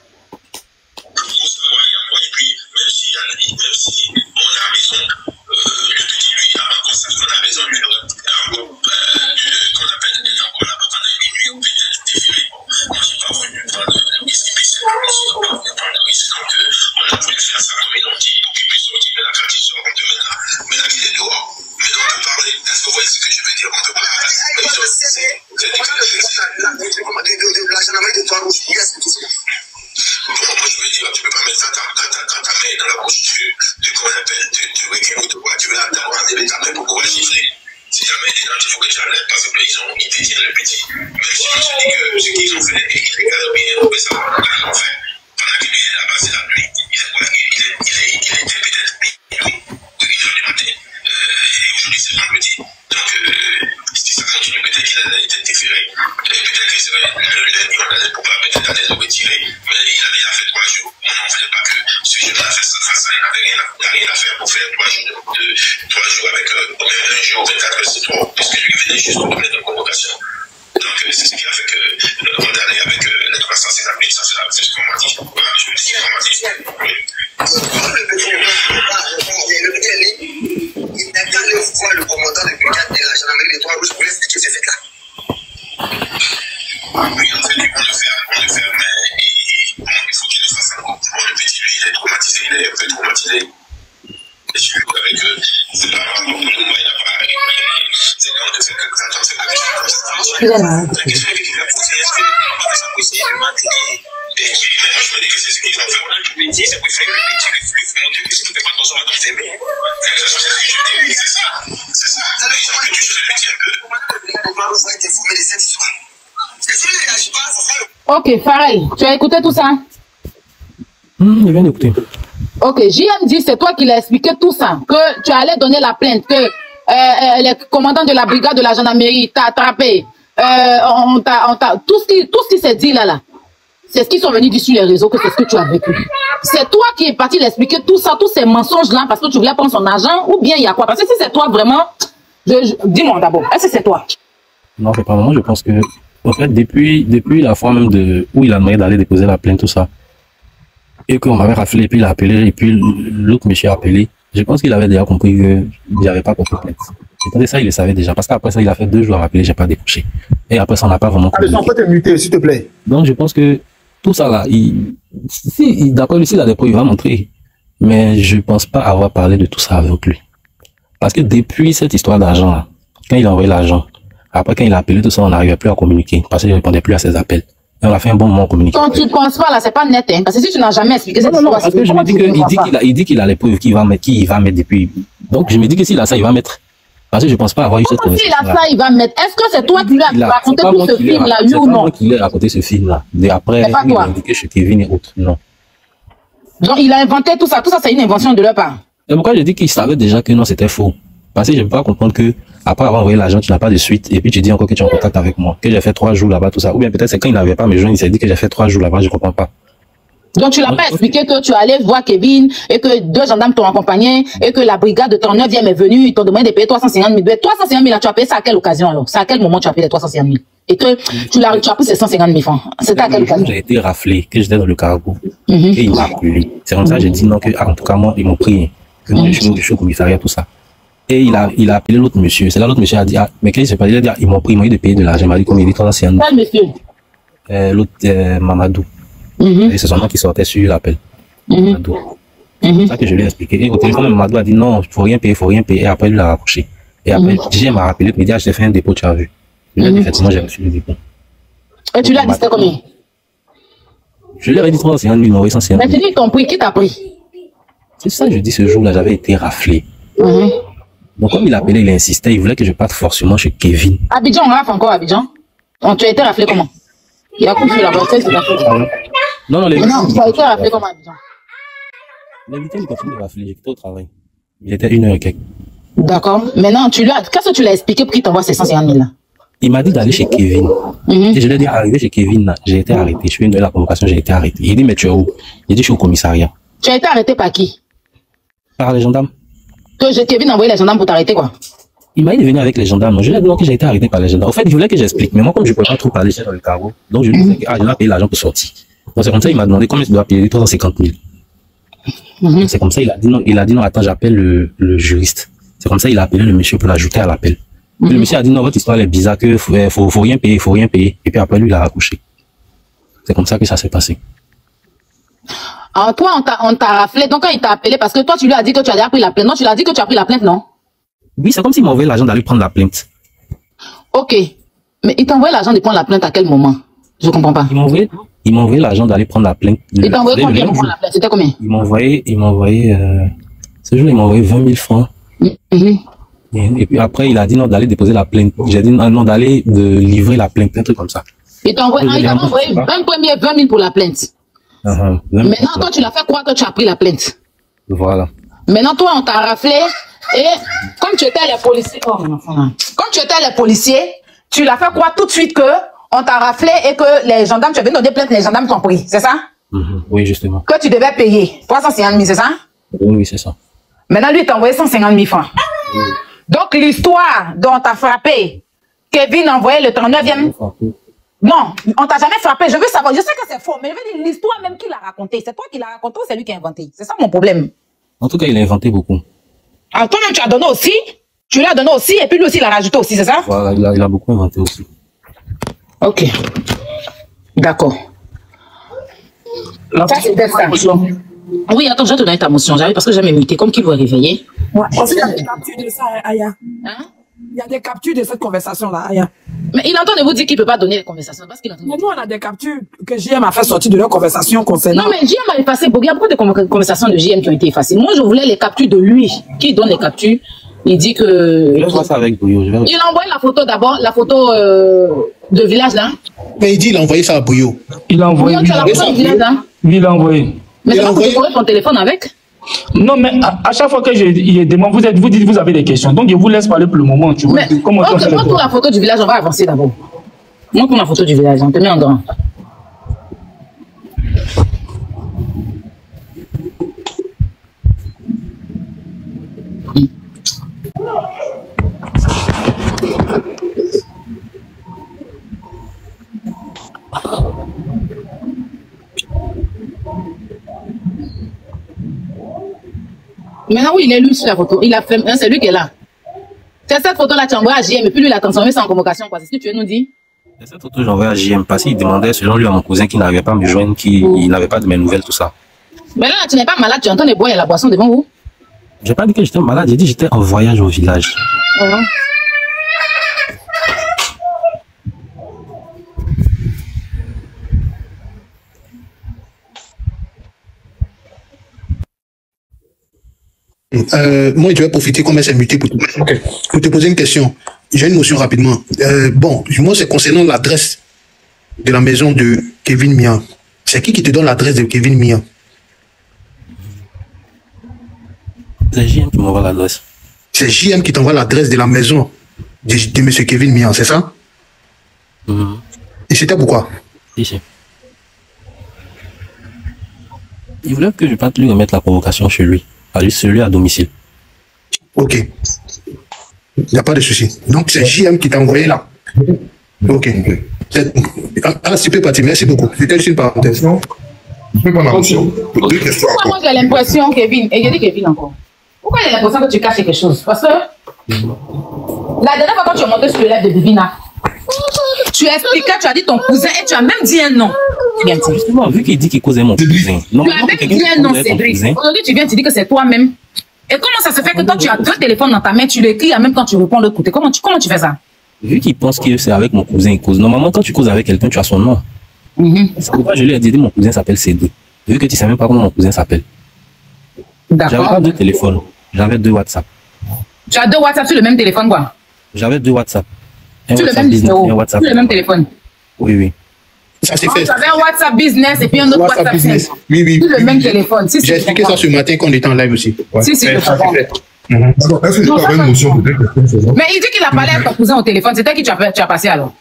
Et puis, même si on a raison, le petit lui, il a pas conscience qu'on a raison, lui, qu'on appelle encore là-bas pendant une nuit, ou peut-être défilé. Moi, je suis pas venu prendre le risque, mais c'est pas venu prendre le risque, donc on a voulu faire ça, donc il peut sortir, mais là, quand il sort, on te met là, maintenant qu'il est dehors, mais on peut parler, est-ce que vous voyez ce que je veux dire, on peut parler. La gendarmerie de Trois-Rouges, yes, tout ça. Bon, moi je veux dire, tu peux pas mettre ça quand ta main est dans la bouche de comment on appelle, de Wekino, de quoi, tu veux attendre, enlever ta main pour pouvoir chiffrer. trouvé ça l'enfer. Pendant que lui, il a passé la nuit, il était peut-être minuit, 8h du matin. Et aujourd'hui, c'est vendredi. Donc, si ça continue, peut-être qu'il a été déféré. Peut-être que c'est le lundi, on allait pouvoir peut-être aller le retirer. Mais il a fait 3 jours. On n'en voulait pas que ce jeune-là a fait ça. Il n'avait rien à faire pour faire 3 jours avec même un jour, 24 heures, c'est trop. Puisque lui venait juste pour donner une convocation. Donc, c'est ce qui a fait que on est allé avec les 350 000, ça c'est la plus qu'on m'a dit. Voilà, je me dis qu'on m'a dit. Oui. Le petit, il n'a qu'à aller voir le commandant de brigade de la gendarmerie des Trois Rouges pour expliquer ces faits-là. Oui, en fait, ils vont le faire, mais il faut qu'il le fasse encore. Le petit, lui, il est traumatisé, il est un peu traumatisé. Et je suis avec eux, c'est pas grave, pour le moment, il n'a pas arrivé. C'est quand on fait que quand on fait quelque chose, la question qu'il a posée, est-ce que c'est possible de maintenir et je me dis que c'est ce qu'ils ont fait. On a le petit, c'est pour faire le petit reflux, montrer que si tu ne fais pas attention à ton fermé. C'est ça. C'est ça. Les gens que tu joues le petit un peu. Ok, Farel, tu as écouté tout ça? Il vient d'écouter. Ok, JM dit c'est toi qui l'as expliqué tout ça, que tu allais donner la plainte, que les commandants de la brigade de la gendarmerie t'a attrapé, tout ce qui s'est dit là, c'est ce qu'ils sont venus dire sur les réseaux, que c'est ce que tu as vécu. C'est toi qui es parti l'expliquer tout ça, tous ces mensonges là, parce que tu voulais prendre son argent, ou bien il y a quoi? Parce que si c'est toi vraiment, dis-moi d'abord, est-ce que c'est toi? Non, c'est pas moi, je pense que, en fait, depuis la fois même où il a demandé d'aller déposer la plainte, tout ça, et qu'on m'avait raflé, et puis il a appelé, et puis l'autre monsieur a appelé, je pense qu'il avait déjà compris qu'il n'y avait pas beaucoup de plainte. Et ça, il le savait déjà, parce qu'après ça, il a fait 2 jours à rappeler, j'ai pas décroché. Et après ça, on n'a pas vraiment communiqué. Allez, on peut te muter, s'il te plaît. Donc, je pense que tout ça là, d'après lui, s'il a des preuves, il va montrer. Mais je pense pas avoir parlé de tout ça avec lui. Parce que depuis cette histoire d'argent là, quand il a envoyé l'argent, après quand il a appelé tout ça, on n'arrivait plus à communiquer, parce qu'il ne répondait plus à ses appels. Et on a fait un bon moment à communiquer. Quand tu ne penses pas là, c'est pas net, hein, parce que si tu n'as jamais expliqué cette histoire, parce que je me dis qu'il dit qu'il a les preuves qu'il va mettre depuis. Donc je me dis que s'il a ça, il va mettre. Parce que je pense pas avoir eu cette conversation. S'il a ça, il va mettre. Est-ce que c'est toi qui lui as raconté tout ce film là, oui ou non? C'est pas moi qui lui ai raconté ce film là. Et après, il a indiqué chez Kevin et autres. Non. Donc il a inventé tout ça c'est une invention de leur part. Et pourquoi je dis qu'il savait déjà que non, c'était faux? Parce que je ne peux pas comprendre que après avoir envoyé l'argent, tu n'as pas de suite, et puis tu dis encore que tu es en contact avec moi, que j'ai fait 3 jours là-bas, tout ça. Ou bien peut-être c'est quand il n'avait pas mes joints, il s'est dit que j'ai fait 3 jours là-bas, je ne comprends pas. Donc tu l'as pas expliqué que tu allais voir Kevin, et que 2 gendarmes t'ont accompagné, et que la brigade de ton 9e est venue, ils t'ont demandé de payer 350 000. 350 000 là, tu as payé ça à quelle occasion alors? C'est à quel moment tu as payé les 350 000? Et que tu as pris ces 150 000 francs. C'était à quelle occasion? J'ai été raflé, que j'étais dans le cargo, et il m'a appelé. C'est comme ça que j'ai dit non, que en tout cas moi, ils m'ont pris, que moi je suis au commissariat, tout ça. Et il a appelé l'autre monsieur. C'est là l'autre monsieur a dit, ah, mais qu'est-ce qui s'est passé? Il a dit, ah, ils m'ont pris, ils m'ont dit de payer de l'argent. Il m'a dit combien? Il dit 350 000. Quel monsieur? L'autre, Mamadou. Et c'est son nom qui sortait sur l'appel. Mamadou. C'est ça que je lui ai expliqué. Et au téléphone, Mamadou a dit non, il faut rien payer. Et après, il l'a raccroché. Et après, DJ m'a rappelé, il m'a dit, ah, je t'ai fait un dépôt, tu as vu. Je lui ai dit, effectivement, j'ai reçu le dépôt. Et tu lui as dit, c'était combien? Je lui ai dit 350 000, il m'a envoyé 150 000. Mais tu dis, ils t'ont pris, qui t'a pris? C'est ça que je dis ce jour-là, j'avais été raflé. Donc, comme il appelait, il insistait, il voulait que je parte forcément chez Kevin. Abidjan, on rafle encore Abidjan. Tu as été raflé comment? Il a coupé la bataille, c'est la faute. Non, tu as été raflé comment Abidjan? L'invité, il continue de rafler, j'étais au travail. Il était 1h et quelques. D'accord. Maintenant, qu'est-ce que tu l'as expliqué pour qu'il t'envoie ces 150 000 là? Il m'a dit d'aller chez Kevin. Et je lui ai dit, arrivé chez Kevin, là, j'ai été arrêté. Je suis venu de la convocation, j'ai été arrêté. Il dit, mais tu es où? Il dit, je suis au commissariat. Tu as été arrêté par qui? Par les gendarmes. Que Kevin a envoyé les gendarmes pour t'arrêter, quoi? Il m'a dit de venir avec les gendarmes. Je lui ai dit que j'ai été arrêté par les gendarmes. En fait, il voulait que j'explique. Mais moi, comme je ne pouvais pas trop parler, j'étais dans le cargo. Donc, je lui disais que je dois payer l'argent pour sortir. Donc, c'est comme ça, il m'a demandé combien je dois payer, 350 000. C'est comme ça, il a dit non, attends, j'appelle le juriste. C'est comme ça, il a appelé le monsieur pour l'ajouter à l'appel. Le monsieur a dit non, votre histoire est bizarre, que faut rien payer, faut rien payer. Et puis après, lui, il a raccroché. C'est comme ça que ça s'est passé. Alors toi, on t'a raflé, donc quand il t'a appelé, parce que toi, tu lui as dit que tu as pris la plainte. Non, tu lui as dit que tu as pris la plainte, non? Oui, c'est comme s'il m'envoyait l'argent d'aller prendre la plainte. Ok. Mais il t'a envoyé l'argent de prendre la plainte à quel moment? Je comprends pas. Il m'a envoyé l'argent d'aller prendre la plainte. Il t'a envoyé combien pour prendre la plainte? C'était combien? Il m'a envoyé, ce jour, il m'a envoyé 20 000 francs. Et puis après, il a dit non, d'aller déposer la plainte. J'ai dit non, d'aller livrer la plainte, un truc comme ça. Il t'a envoyé un premier 20 000 pour la plainte. Maintenant, toi, tu l'as fait croire que tu as pris la plainte. Voilà. Maintenant, toi, on t'a raflé et comme tu étais les policiers, comme tu étais les policiers, tu l'as fait croire tout de suite que on t'a raflé et que les gendarmes, tu avais donné plainte, les gendarmes t'ont pris, c'est ça? Oui, justement. Que tu devais payer 350 000, c'est ça? Oui, c'est ça. Maintenant, lui, il t'a envoyé 150 000 francs. Donc, l'histoire dont on t'a frappé, Kevin a envoyé le 39e. Non, on t'a jamais frappé. Je veux savoir, je sais que c'est faux, mais je veux dire l'histoire même qu'il a racontée. C'est toi qui l'as raconté ou c'est lui qui a inventé? C'est ça mon problème. En tout cas, il a inventé beaucoup. Ah, toi-même, tu as donné aussi? Tu l'as donné aussi et puis lui aussi, il a rajouté aussi, c'est ça? Voilà, il a beaucoup inventé aussi. Ok. D'accord. Ça, c'était ça. Oui, attends, je vais te donner ta motion. J'arrive parce que j'aime m'imiter. Comme qu'il va réveiller. Ouais. Aussi, il y a des captures de ça, Aya. Hein? Il y a des captures de cette conversation-là, Aya. Mais il entend de vous dire qu'il ne peut pas donner les conversations. Parce qu'il entend. Mais nous, on a des captures que JM a fait sortir de leur conversation concernant. Non, mais JM a effacé beaucoup. Il y a beaucoup de conversations de JM qui ont été effacées. Moi, je voulais les captures de lui. Qui donne les captures? Il dit que. Je vais voir ça avec Bouillot. Il a envoyé la photo d'abord, la photo de village là. Mais il dit qu'il a envoyé ça à Bouillot. Il a envoyé. Tu as la photo du village là? Oui, il a envoyé. Mais c'est pas que tu pourrais ton téléphone avec? Non, mais à chaque fois que je demande, vous dites vous avez des questions. Donc, je vous laisse parler pour le moment. Tu vois, comment on fait montre la photo du village, on va avancer d'abord. Montre la photo du village, on te met en grand. Maintenant, oui, il est lui sur la photo. Il a fait, c'est lui qui est là. C'est cette photo-là, tu envoies à JM et puis lui, il a transformé ça en convocation. C'est ce que tu veux nous dire? Cette photo, j'envoie à JM parce qu'il demandait, selon lui, à mon cousin qui n'arrivait pas à me joindre, qu'il n'avait pas de mes nouvelles, tout ça. Mais là, tu n'es pas malade, tu entends les bois et la boisson devant vous? J'ai pas dit que j'étais malade, j'ai dit que j'étais en voyage au village. Moi, je vais profiter comme elle s'est mutée pour te poser une question. J'ai une notion rapidement. Bon, moi, c'est concernant l'adresse de la maison de Kevin Mia. C'est qui te donne l'adresse de Kevin Mia? C'est JM qui m'envoie l'adresse. C'est JM qui t'envoie l'adresse de la maison de M. Kevin Mia, c'est ça? Et c'était pourquoi? Ici. Il voulait que je parte lui remettre la convocation chez lui. Celui à domicile. Ok. Il n'y a pas de souci. Donc, c'est JM qui t'a envoyé là. Ok. Ah, tu peux partir. Merci beaucoup. C'était juste une parenthèse. Non? Je peux pas l'attention. Deux questions. Pourquoi moi j'ai l'impression, Kevin, et j'ai dit Kevin encore. Pourquoi j'ai l'impression que tu caches quelque chose? Parce que la dernière fois quand tu es monté sur le live de Divina, tu as expliqué, tu as dit ton cousin et tu as même dit un nom. Bien dit. Justement, vu qu'il dit qu'il causait mon cousin. Tu as même dit un nom, Cédric. Aujourd'hui, tu viens te dire que c'est toi-même. Et comment ça se fait que toi, tu as deux téléphones dans ta main, tu l'écris en même temps tu réponds de l'autre côté? Comment tu fais ça? Vu qu'il pense que c'est avec mon cousin, il cause. Normalement, quand tu causes avec quelqu'un, tu as son nom. C'est pourquoi je lui ai dit mon cousin s'appelle Cédric. Vu que tu ne sais même pas comment mon cousin s'appelle. J'avais pas deux téléphones. J'avais deux WhatsApp. Tu as deux WhatsApp sur le même téléphone, quoi? J'avais deux WhatsApp. Sur le même numéro, sur le même téléphone? Oui. Ça s'est fait. Tu avais un WhatsApp business et puis un autre WhatsApp business. Oui. Sur le même téléphone. Si, j'ai expliqué ça ce matin quand on était en live aussi. Si, je comprends. Est-ce que tu avais une notion de Mais il dit qu'il a parlé avec ton cousin au téléphone. C'était qui tu as passé alors?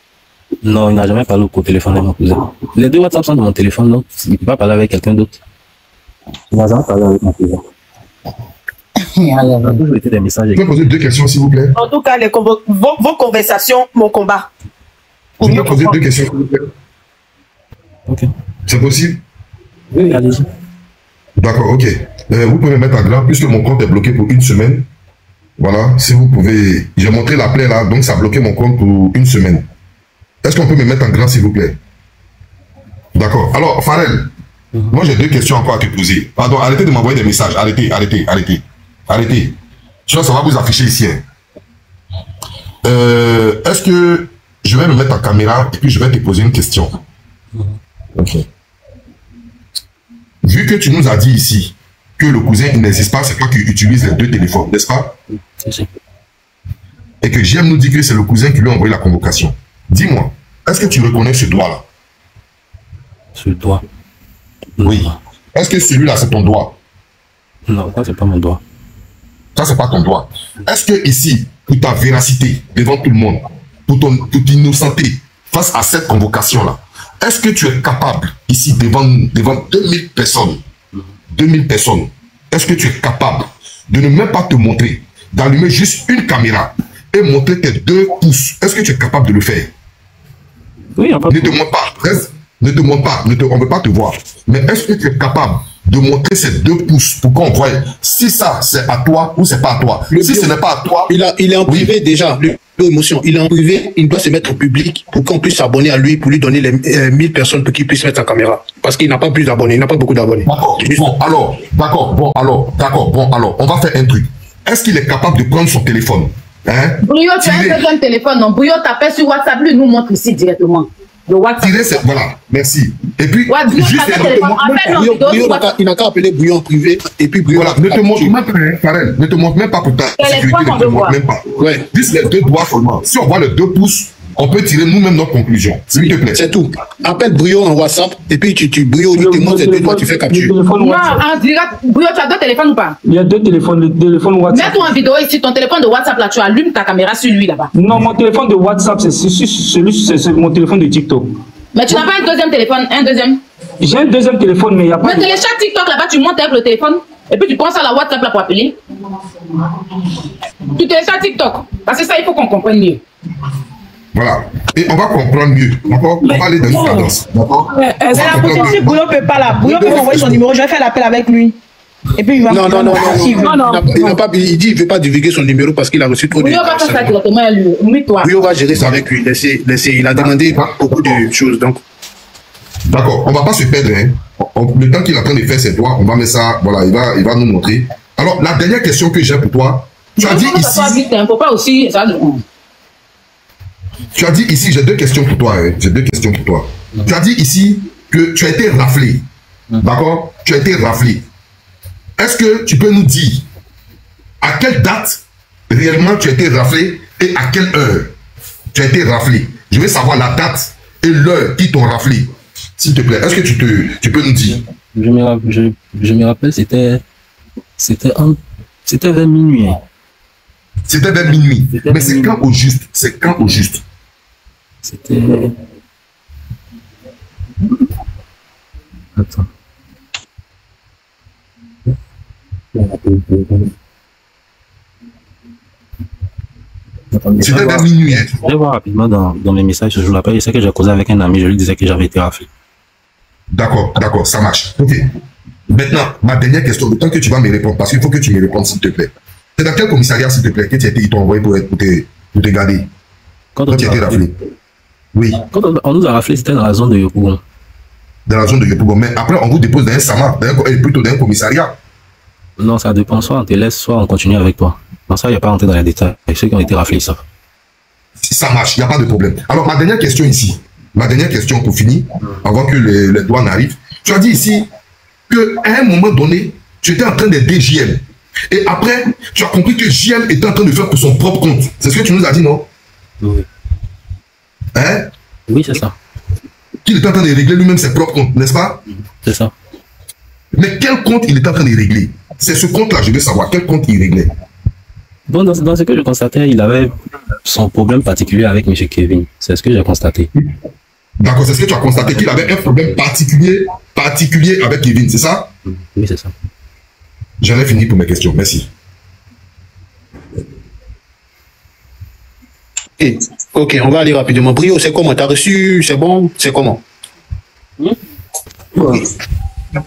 Non, il n'a jamais parlé au téléphone avec mon cousin. Les deux WhatsApp sont de mon téléphone, donc il ne peut pas parler avec quelqu'un d'autre. Il n'a jamais parlé avec mon cousin. Des messages. Je peux poser deux questions, s'il vous plaît? En tout cas, vos conversations, mon combat. Je peux poser deux questions, s'il vous plaît? Ok. C'est possible? Oui, allez-y. D'accord, ok. Vous pouvez me mettre à grand, puisque mon compte est bloqué pour une semaine. Voilà, si vous pouvez... J'ai montré la plaie là, donc ça a bloqué mon compte pour une semaine. Est-ce qu'on peut me mettre en grand, s'il vous plaît? D'accord. Alors, Farel, moi j'ai deux questions encore à te poser. Pardon, arrêtez de m'envoyer des messages. Arrêtez. Sinon, ça va vous afficher ici. Est-ce que je vais me mettre en caméra et puis je vais te poser une question? Ok. Vu que tu nous as dit ici que le cousin il n'existe pas, c'est toi qui utilises les deux téléphones, n'est-ce pas? C'est. Et que JM nous dit que c'est le cousin qui lui a envoyé la convocation. Dis-moi, Est-ce que tu reconnais ce doigt-là? Ce doigt? Oui. Est-ce que celui-là, c'est ton doigt? Non, ça, c'est pas mon doigt. Ça, c'est pas ton doigt. Est-ce que ici, pour ta véracité, devant tout le monde, pour t'innocenté, face à cette convocation-là, est-ce que tu es capable, ici, devant 2000 personnes, 2000 personnes, est-ce que tu es capable de ne même pas te montrer, d'allumer juste une caméra et montrer tes 2 pouces? Est-ce que tu es capable de le faire? Oui, ne te montre pas, reste, ne te montre pas, on ne veut pas te voir. Mais est-ce que tu es capable de montrer ces 2 pouces pour qu'on voie si ça c'est à toi ou c'est pas à toi? Si ce n'est pas à toi, il est en privé déjà. Émotion, il est en privé, il doit se mettre au public pour qu'on puisse s'abonner à lui, pour lui donner les 1000 personnes pour qu'il puisse mettre sa caméra. Parce qu'il n'a pas plus d'abonnés, il n'a pas beaucoup d'abonnés. Bon, alors, on va faire un truc. Est-ce qu'il est capable de prendre son téléphone? Hein? Brouillot, tu as un deuxième téléphone, non? Brouillot t'appelle sur WhatsApp, lui nous montre ici directement. Le WhatsApp. Voilà, merci. Et puis, il n'a qu'à appeler Brouillon en privé. Et puis Brouillon. Voilà, ne te montre même pas, Karel, ne te montre même pas pour ta sécurité, ne te montre même pas. Ouais. Juste les 2 doigts seulement. Si on voit les 2 pouces, on peut tirer nous-mêmes notre conclusion. S'il te plaît. C'est tout. Appelle Brouillon en WhatsApp et puis Brouillon, il te montre les 2 doigts, tu fais capture. Non, en direct, Brouillon, tu as 2 téléphones ou pas? Il y a 2 téléphones, le téléphone WhatsApp. Mets-toi en vidéo ici, ton téléphone de WhatsApp là, tu allumes ta caméra sur lui là-bas. Non, mon téléphone de WhatsApp, c'est mon téléphone de TikTok. Mais tu n'as pas un deuxième téléphone, un deuxième? J'ai un deuxième téléphone, mais il n'y a pas. Mais télécharge TikTok là-bas, tu montes avec le téléphone et puis tu penses à la WhatsApp là pour appeler. Tu télécharges TikTok. Parce que ça, il faut qu'on comprenne mieux. Voilà. Et on va comprendre mieux. D'accord? On va aller dans une cadence. D'accord? C'est la prochaine si Bouillon ne peut pas là. Bouillon peut m'envoyer son numéro, je vais faire l'appel avec lui. Et puis il va non. Il dit qu'il ne veut pas divulguer son numéro parce qu'il a reçu trop de. Bouillon va faire ça directement à lui. Bouillon va gérer ça avec lui. Laissez. Il a demandé beaucoup de choses. Donc. D'accord, on ne va pas se perdre. Hein. Le temps qu'il est en train de faire ses doigts, on va mettre ça. Voilà, il va nous montrer. Alors, la dernière question que j'ai pour toi, tu as dit ici. Faut pas aussi. Tu as dit ici, j'ai 2 questions pour toi. Hein. J'ai 2 questions pour toi. Tu as dit ici que tu as été raflé. D'accord? Tu as été raflé. Est-ce que tu peux nous dire à quelle date réellement tu as été raflé et à quelle heure tu as été raflé? Je veux savoir la date et l'heure qui t'ont raflé. S'il te plaît, est-ce que tu peux nous dire? Je me rappelle, c'était vers minuit. C'était vers minuit. Mais c'est quand au juste? C'est quand au juste? C'était... Attends. C'était vers minuit. Je vais voir rapidement dans mes messages ce jour-là. Je sais que j'ai causé avec un ami, je lui disais que j'avais été raflé. D'accord, ça marche. Ok. Maintenant, ma dernière question, le temps que tu vas me répondre, parce qu'il faut que tu me répondes, s'il te plaît. C'est dans quel commissariat, s'il te plaît, que ils t'ont envoyé pour te garder? Quand tu as été raflé? Oui. Quand on nous a raflé, c'était dans la zone de Yopougon. Dans la zone de Yopougon. Mais après, on vous dépose dans un SAMA, plutôt dans un commissariat. Non, ça dépend. Soit on te laisse, soit on continue avec toi. Dans ça, il n'y a pas à rentrer dans les détails. Ceux qui ont été raflés, ça. Ça marche, il n'y a pas de problème. Alors, ma dernière question ici, ma dernière question pour finir, avant que les douanes arrivent. Tu as dit ici qu'à un moment donné, tu étais en train d'aider JM. Et après, tu as compris que JM était en train de faire pour son propre compte. C'est ce que tu nous as dit, non? Oui. Hein? Oui, c'est ça. Qu'il était en train de régler lui-même ses propres comptes, n'est-ce pas? C'est ça. Mais quel compte il était en train de régler? C'est ce compte-là, je veux savoir, quel compte il réglait? Bon, dans ce que je constatais, il avait son problème particulier avec M. Kevin. C'est ce que j'ai constaté. D'accord, c'est ce que tu as constaté, qu'il avait un problème particulier avec Kevin, c'est ça? Oui, c'est ça. J'en ai fini pour mes questions, merci. Ok, on va aller rapidement. Brio, c'est comment? T'as reçu, c'est bon? C'est comment?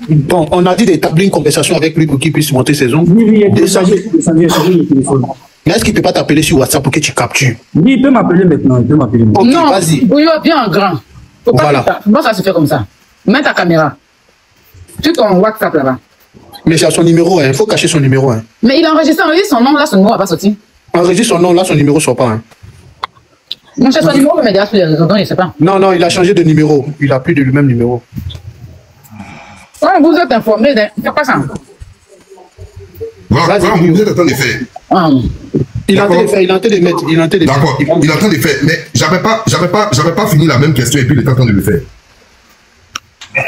Bon, on a dit d'établir une conversation avec lui pour qu'il puisse monter ses ongles. Oui, il y a le téléphone. Mais est-ce qu'il ne peut pas t'appeler sur WhatsApp pour que tu captures? Oui, il peut m'appeler maintenant. Ok, non, vas-y. Bouillon, viens en grand. Voilà. Bon, ça se fait comme ça. Mets ta caméra. Tu ton WhatsApp là-bas. Mais c'est à son numéro, il faut cacher son numéro. Mais il a enregistré son nom, là, son numéro va pas sortir. Enregistre son nom, là, son numéro ne sort pas. Non, c'est son numéro, mais derrière sur les réseaux, je ne sais pas. Non, il a changé de numéro. Il n'a plus de lui-même numéro. Ouais, vous êtes informé, c'est pas ça. Voilà, vous êtes en train de faire. Il est en train de faire, il est en train de mettre, il est en train de faire. D'accord, il est en train de faire, mais j'avais pas fini la même question et puis il est en train de le faire.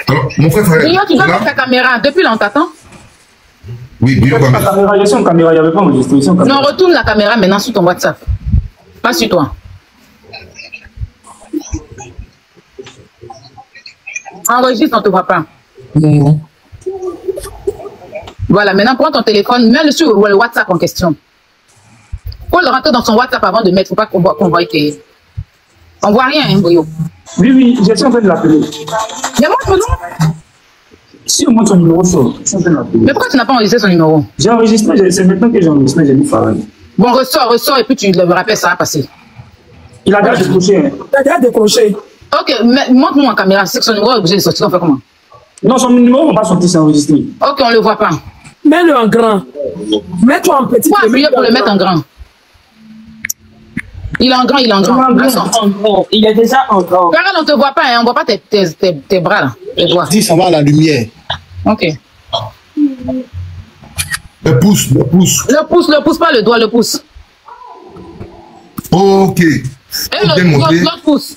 Alors, mon frère Fred. Brio, tu dois mettre ta caméra. Depuis longtemps, t'attends? Oui, Brio, la caméra, il y a une caméra, il n'y avait pas enregistré. Non, retourne la caméra maintenant sur ton WhatsApp. Pas sur toi. Enregistre, on ne te voit pas. Voilà, maintenant prends ton téléphone, mets-le sur le WhatsApp en question. Faut le rentrer dans son WhatsApp avant de mettre, faut pas qu'on voit que... On voit rien, hein, Brio. Oui, oui, je suis en train de l'appeler. Mais moi, non. Si au moins son numéro sort, je suis en train de l'appeler. Mais pourquoi tu n'as pas enregistré son numéro? J'ai enregistré, c'est maintenant que j'ai enregistré, j'ai dit Farah. Bon, ressort, et puis tu le rappelles, ça va passer. Il a déjà décroché. Hein. Il a déjà décroché. Ok, montre-nous en caméra, c'est que son numéro est obligé de sortir, on fait comment? Non, son numéro ne va pas sortir, c'est enregistré. Ok, on ne le voit pas. Mets-le en grand. Mets-toi en petit. Faut appuyer pour le mettre en grand. Il est en grand, il est en grand. Il est déjà en grand. Regarde, on ne te voit pas, hein, on ne voit pas tes bras là. Dis, ça va à la lumière. Ok. Le pouce. Le pouce, pas le doigt, le pouce. Ok. Et l'autre pouce.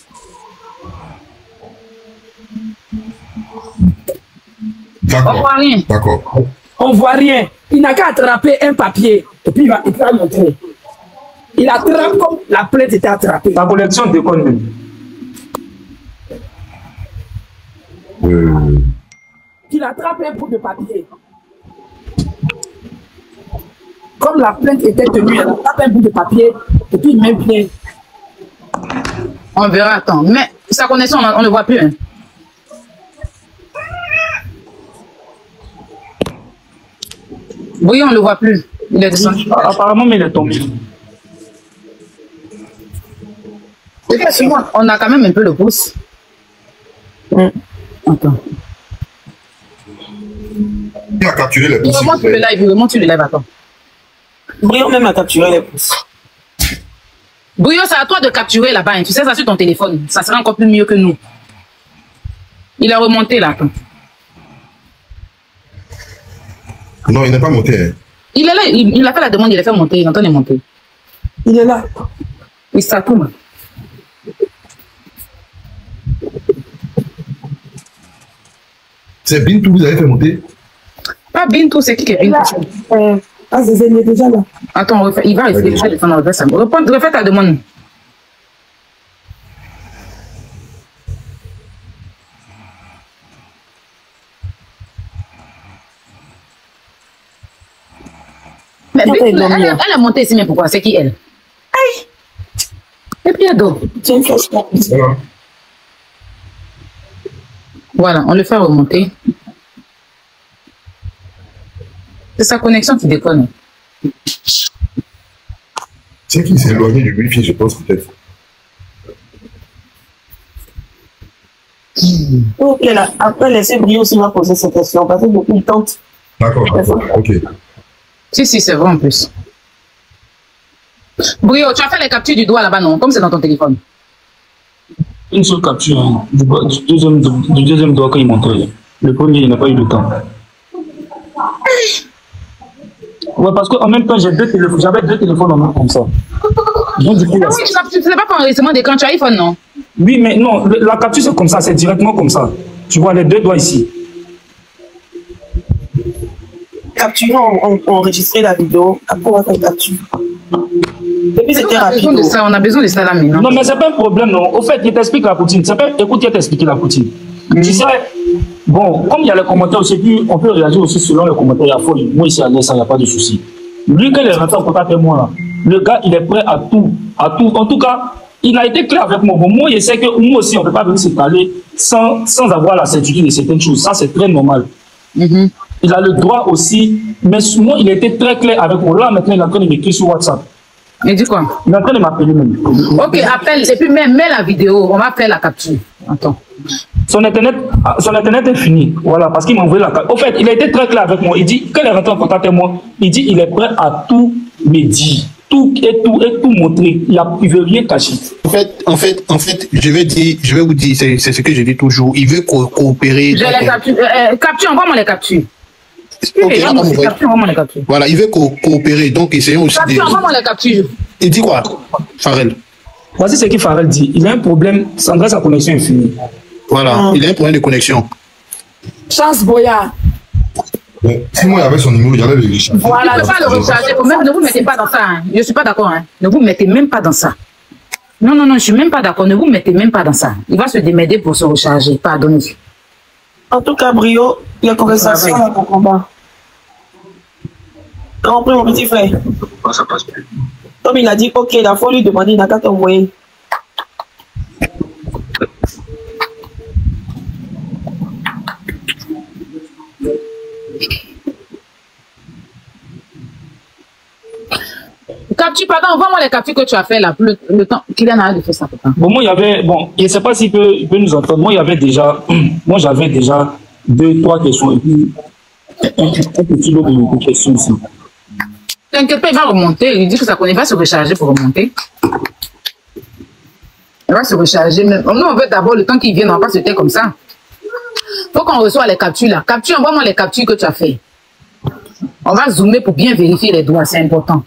D'accord. On voit rien. D'accord. On voit rien. Il n'a qu'à attraper un papier et puis il va montrer. Il attrape comme la plainte était attrapée. La collection déconne même. Il attrape un bout de papier. Comme la plainte était tenue, il attrape un bout de papier et puis il met bien. On verra, attends. Mais sa connexion, on ne le voit plus. Hein. Oui, on ne le voit plus. Il est descendu. Apparemment, mais il est tombé. On a quand même un peu le pouce. Attends. Il a capturé les pouces. Remonte sur le live, attends. Brio même a capturé les pouces. Brio, c'est à toi de capturer là-bas. Hein. Tu sais ça sur ton téléphone. Ça sera encore plus mieux que nous. Il a remonté là. Attends. Non, il n'est pas monté. Hein. Il est là, il a fait la demande, il a fait monter, il est en train de monter. Il est là. Oui, ça tourne. C'est Bintou, vous avez fait monter? Pas Bintou, c'est qui est Bintou? Ah, Zézé, il est déjà là. Attends, il va réfléchir, il va refait ça. Refais ta demande. Mais elle a monté ici, mais pourquoi? C'est qui elle? Aïe! Et puis, ado. Voilà, on le fait remonter. C'est sa connexion qui déconne. C'est qui s'est éloigné du wifi, je pense, peut-être. Ok, là. Après, laissez Brio aussi va poser cette question, parce que beaucoup de temps. D'accord, ok. Si, c'est vrai en plus. Brio, tu as fait les captures du doigt là-bas, non? Comme c'est dans ton téléphone. Une seule capture hein, du deuxième doigt qu'il montrait. Le premier, il n'a pas eu le temps. Ouais, parce qu'en même temps, j'avais deux téléphones en main comme ça. Donc, du coup, ah oui, tu ne sais pas pour enregistrement d'écran, tu as iPhone, non? Oui, mais non, la capture c'est comme ça, c'est directement comme ça. Tu vois les deux doigts ici. Capturer, enregistrer la vidéo, après on va faire capture. Et puis c'était rapide. On a besoin de ça là maintenant. Non, mais c'est pas un problème, non. Au fait, il t'explique la poutine. Écoute, il t'explique la poutine. Tu sais, bon, comme il y a les commentaires aussi, puis on peut réagir aussi selon les commentaires. Il y a folie. Moi, ici à l'aise, il n'y a pas de souci. Lui, quand il est rentré en contact avec moi, là, le gars, il est prêt à tout. En tout cas, il a été clair avec moi. Bon, moi, je sais que nous aussi, on ne peut pas venir se parler sans avoir la certitude de certaines choses. Ça, c'est très normal. Il a le droit aussi, mais moi, il était très clair avec moi. Là, maintenant, il est en train de m'écrire sur WhatsApp. Il dit quoi? Il est en train de m'appeler même. Ok, appelle, et puis mets la vidéo, on va faire la capture. Attends. Son internet est fini. Voilà, parce qu'il m'a envoyé la capture. Au fait, il a été très clair avec moi. Il dit, quand il est rentré en contact avec moi, il dit il est prêt à tout me dire. Tout montrer. Il ne veut rien cacher. En fait, je vais vous dire, c'est ce que je dis toujours. Il veut coopérer. J'ai les captures. Capture, envoie-moi les captures. Ok, là, on voit. Voilà, il veut coopérer, donc essayons aussi de... Envoie-moi les captures. Il dit quoi, Pharrell? Voici ce que Pharrell dit. Il a un problème, Sandra, sa connexion est finie. Voilà, il a un problème de connexion. Chance Boya. Mais si moi, il avait son numéro, il y avait les recharger. Voilà, ne pas le recharger. Même, ne vous mettez pas dans ça. Hein. Je ne suis pas d'accord. Hein. Ne vous mettez même pas dans ça. Non, non, non, je ne suis même pas d'accord. Ne vous mettez même pas dans ça. Il va se démerder pour se recharger. Pardonnez. En tout cas, Brio, il y a conversation dans ton combat. Compris, mon petit frère. Ça passe plus. Comme il a dit, ok, il faut lui demander, il n'a qu'à t'envoyer. Capture, pardon, envoie-moi les captures que tu as fait là, pour le temps qu'il en a de faire ça. Bon, moi, il y avait, bon, je ne sais pas s'il peut nous entendre. Moi, il y avait déjà, moi, j'avais déjà 2-3 questions et puis un petit lot de questions ici. T'inquiète pas, il va remonter. Il dit que ça connaît, il va se recharger pour remonter. Il va se recharger. Nous, on veut d'abord le temps qu'il vienne, on ne va pas se taire comme ça. Il faut qu'on reçoive les captures là. Capture, envoie-moi les captures que tu as fait. On va zoomer pour bien vérifier les droits, c'est important.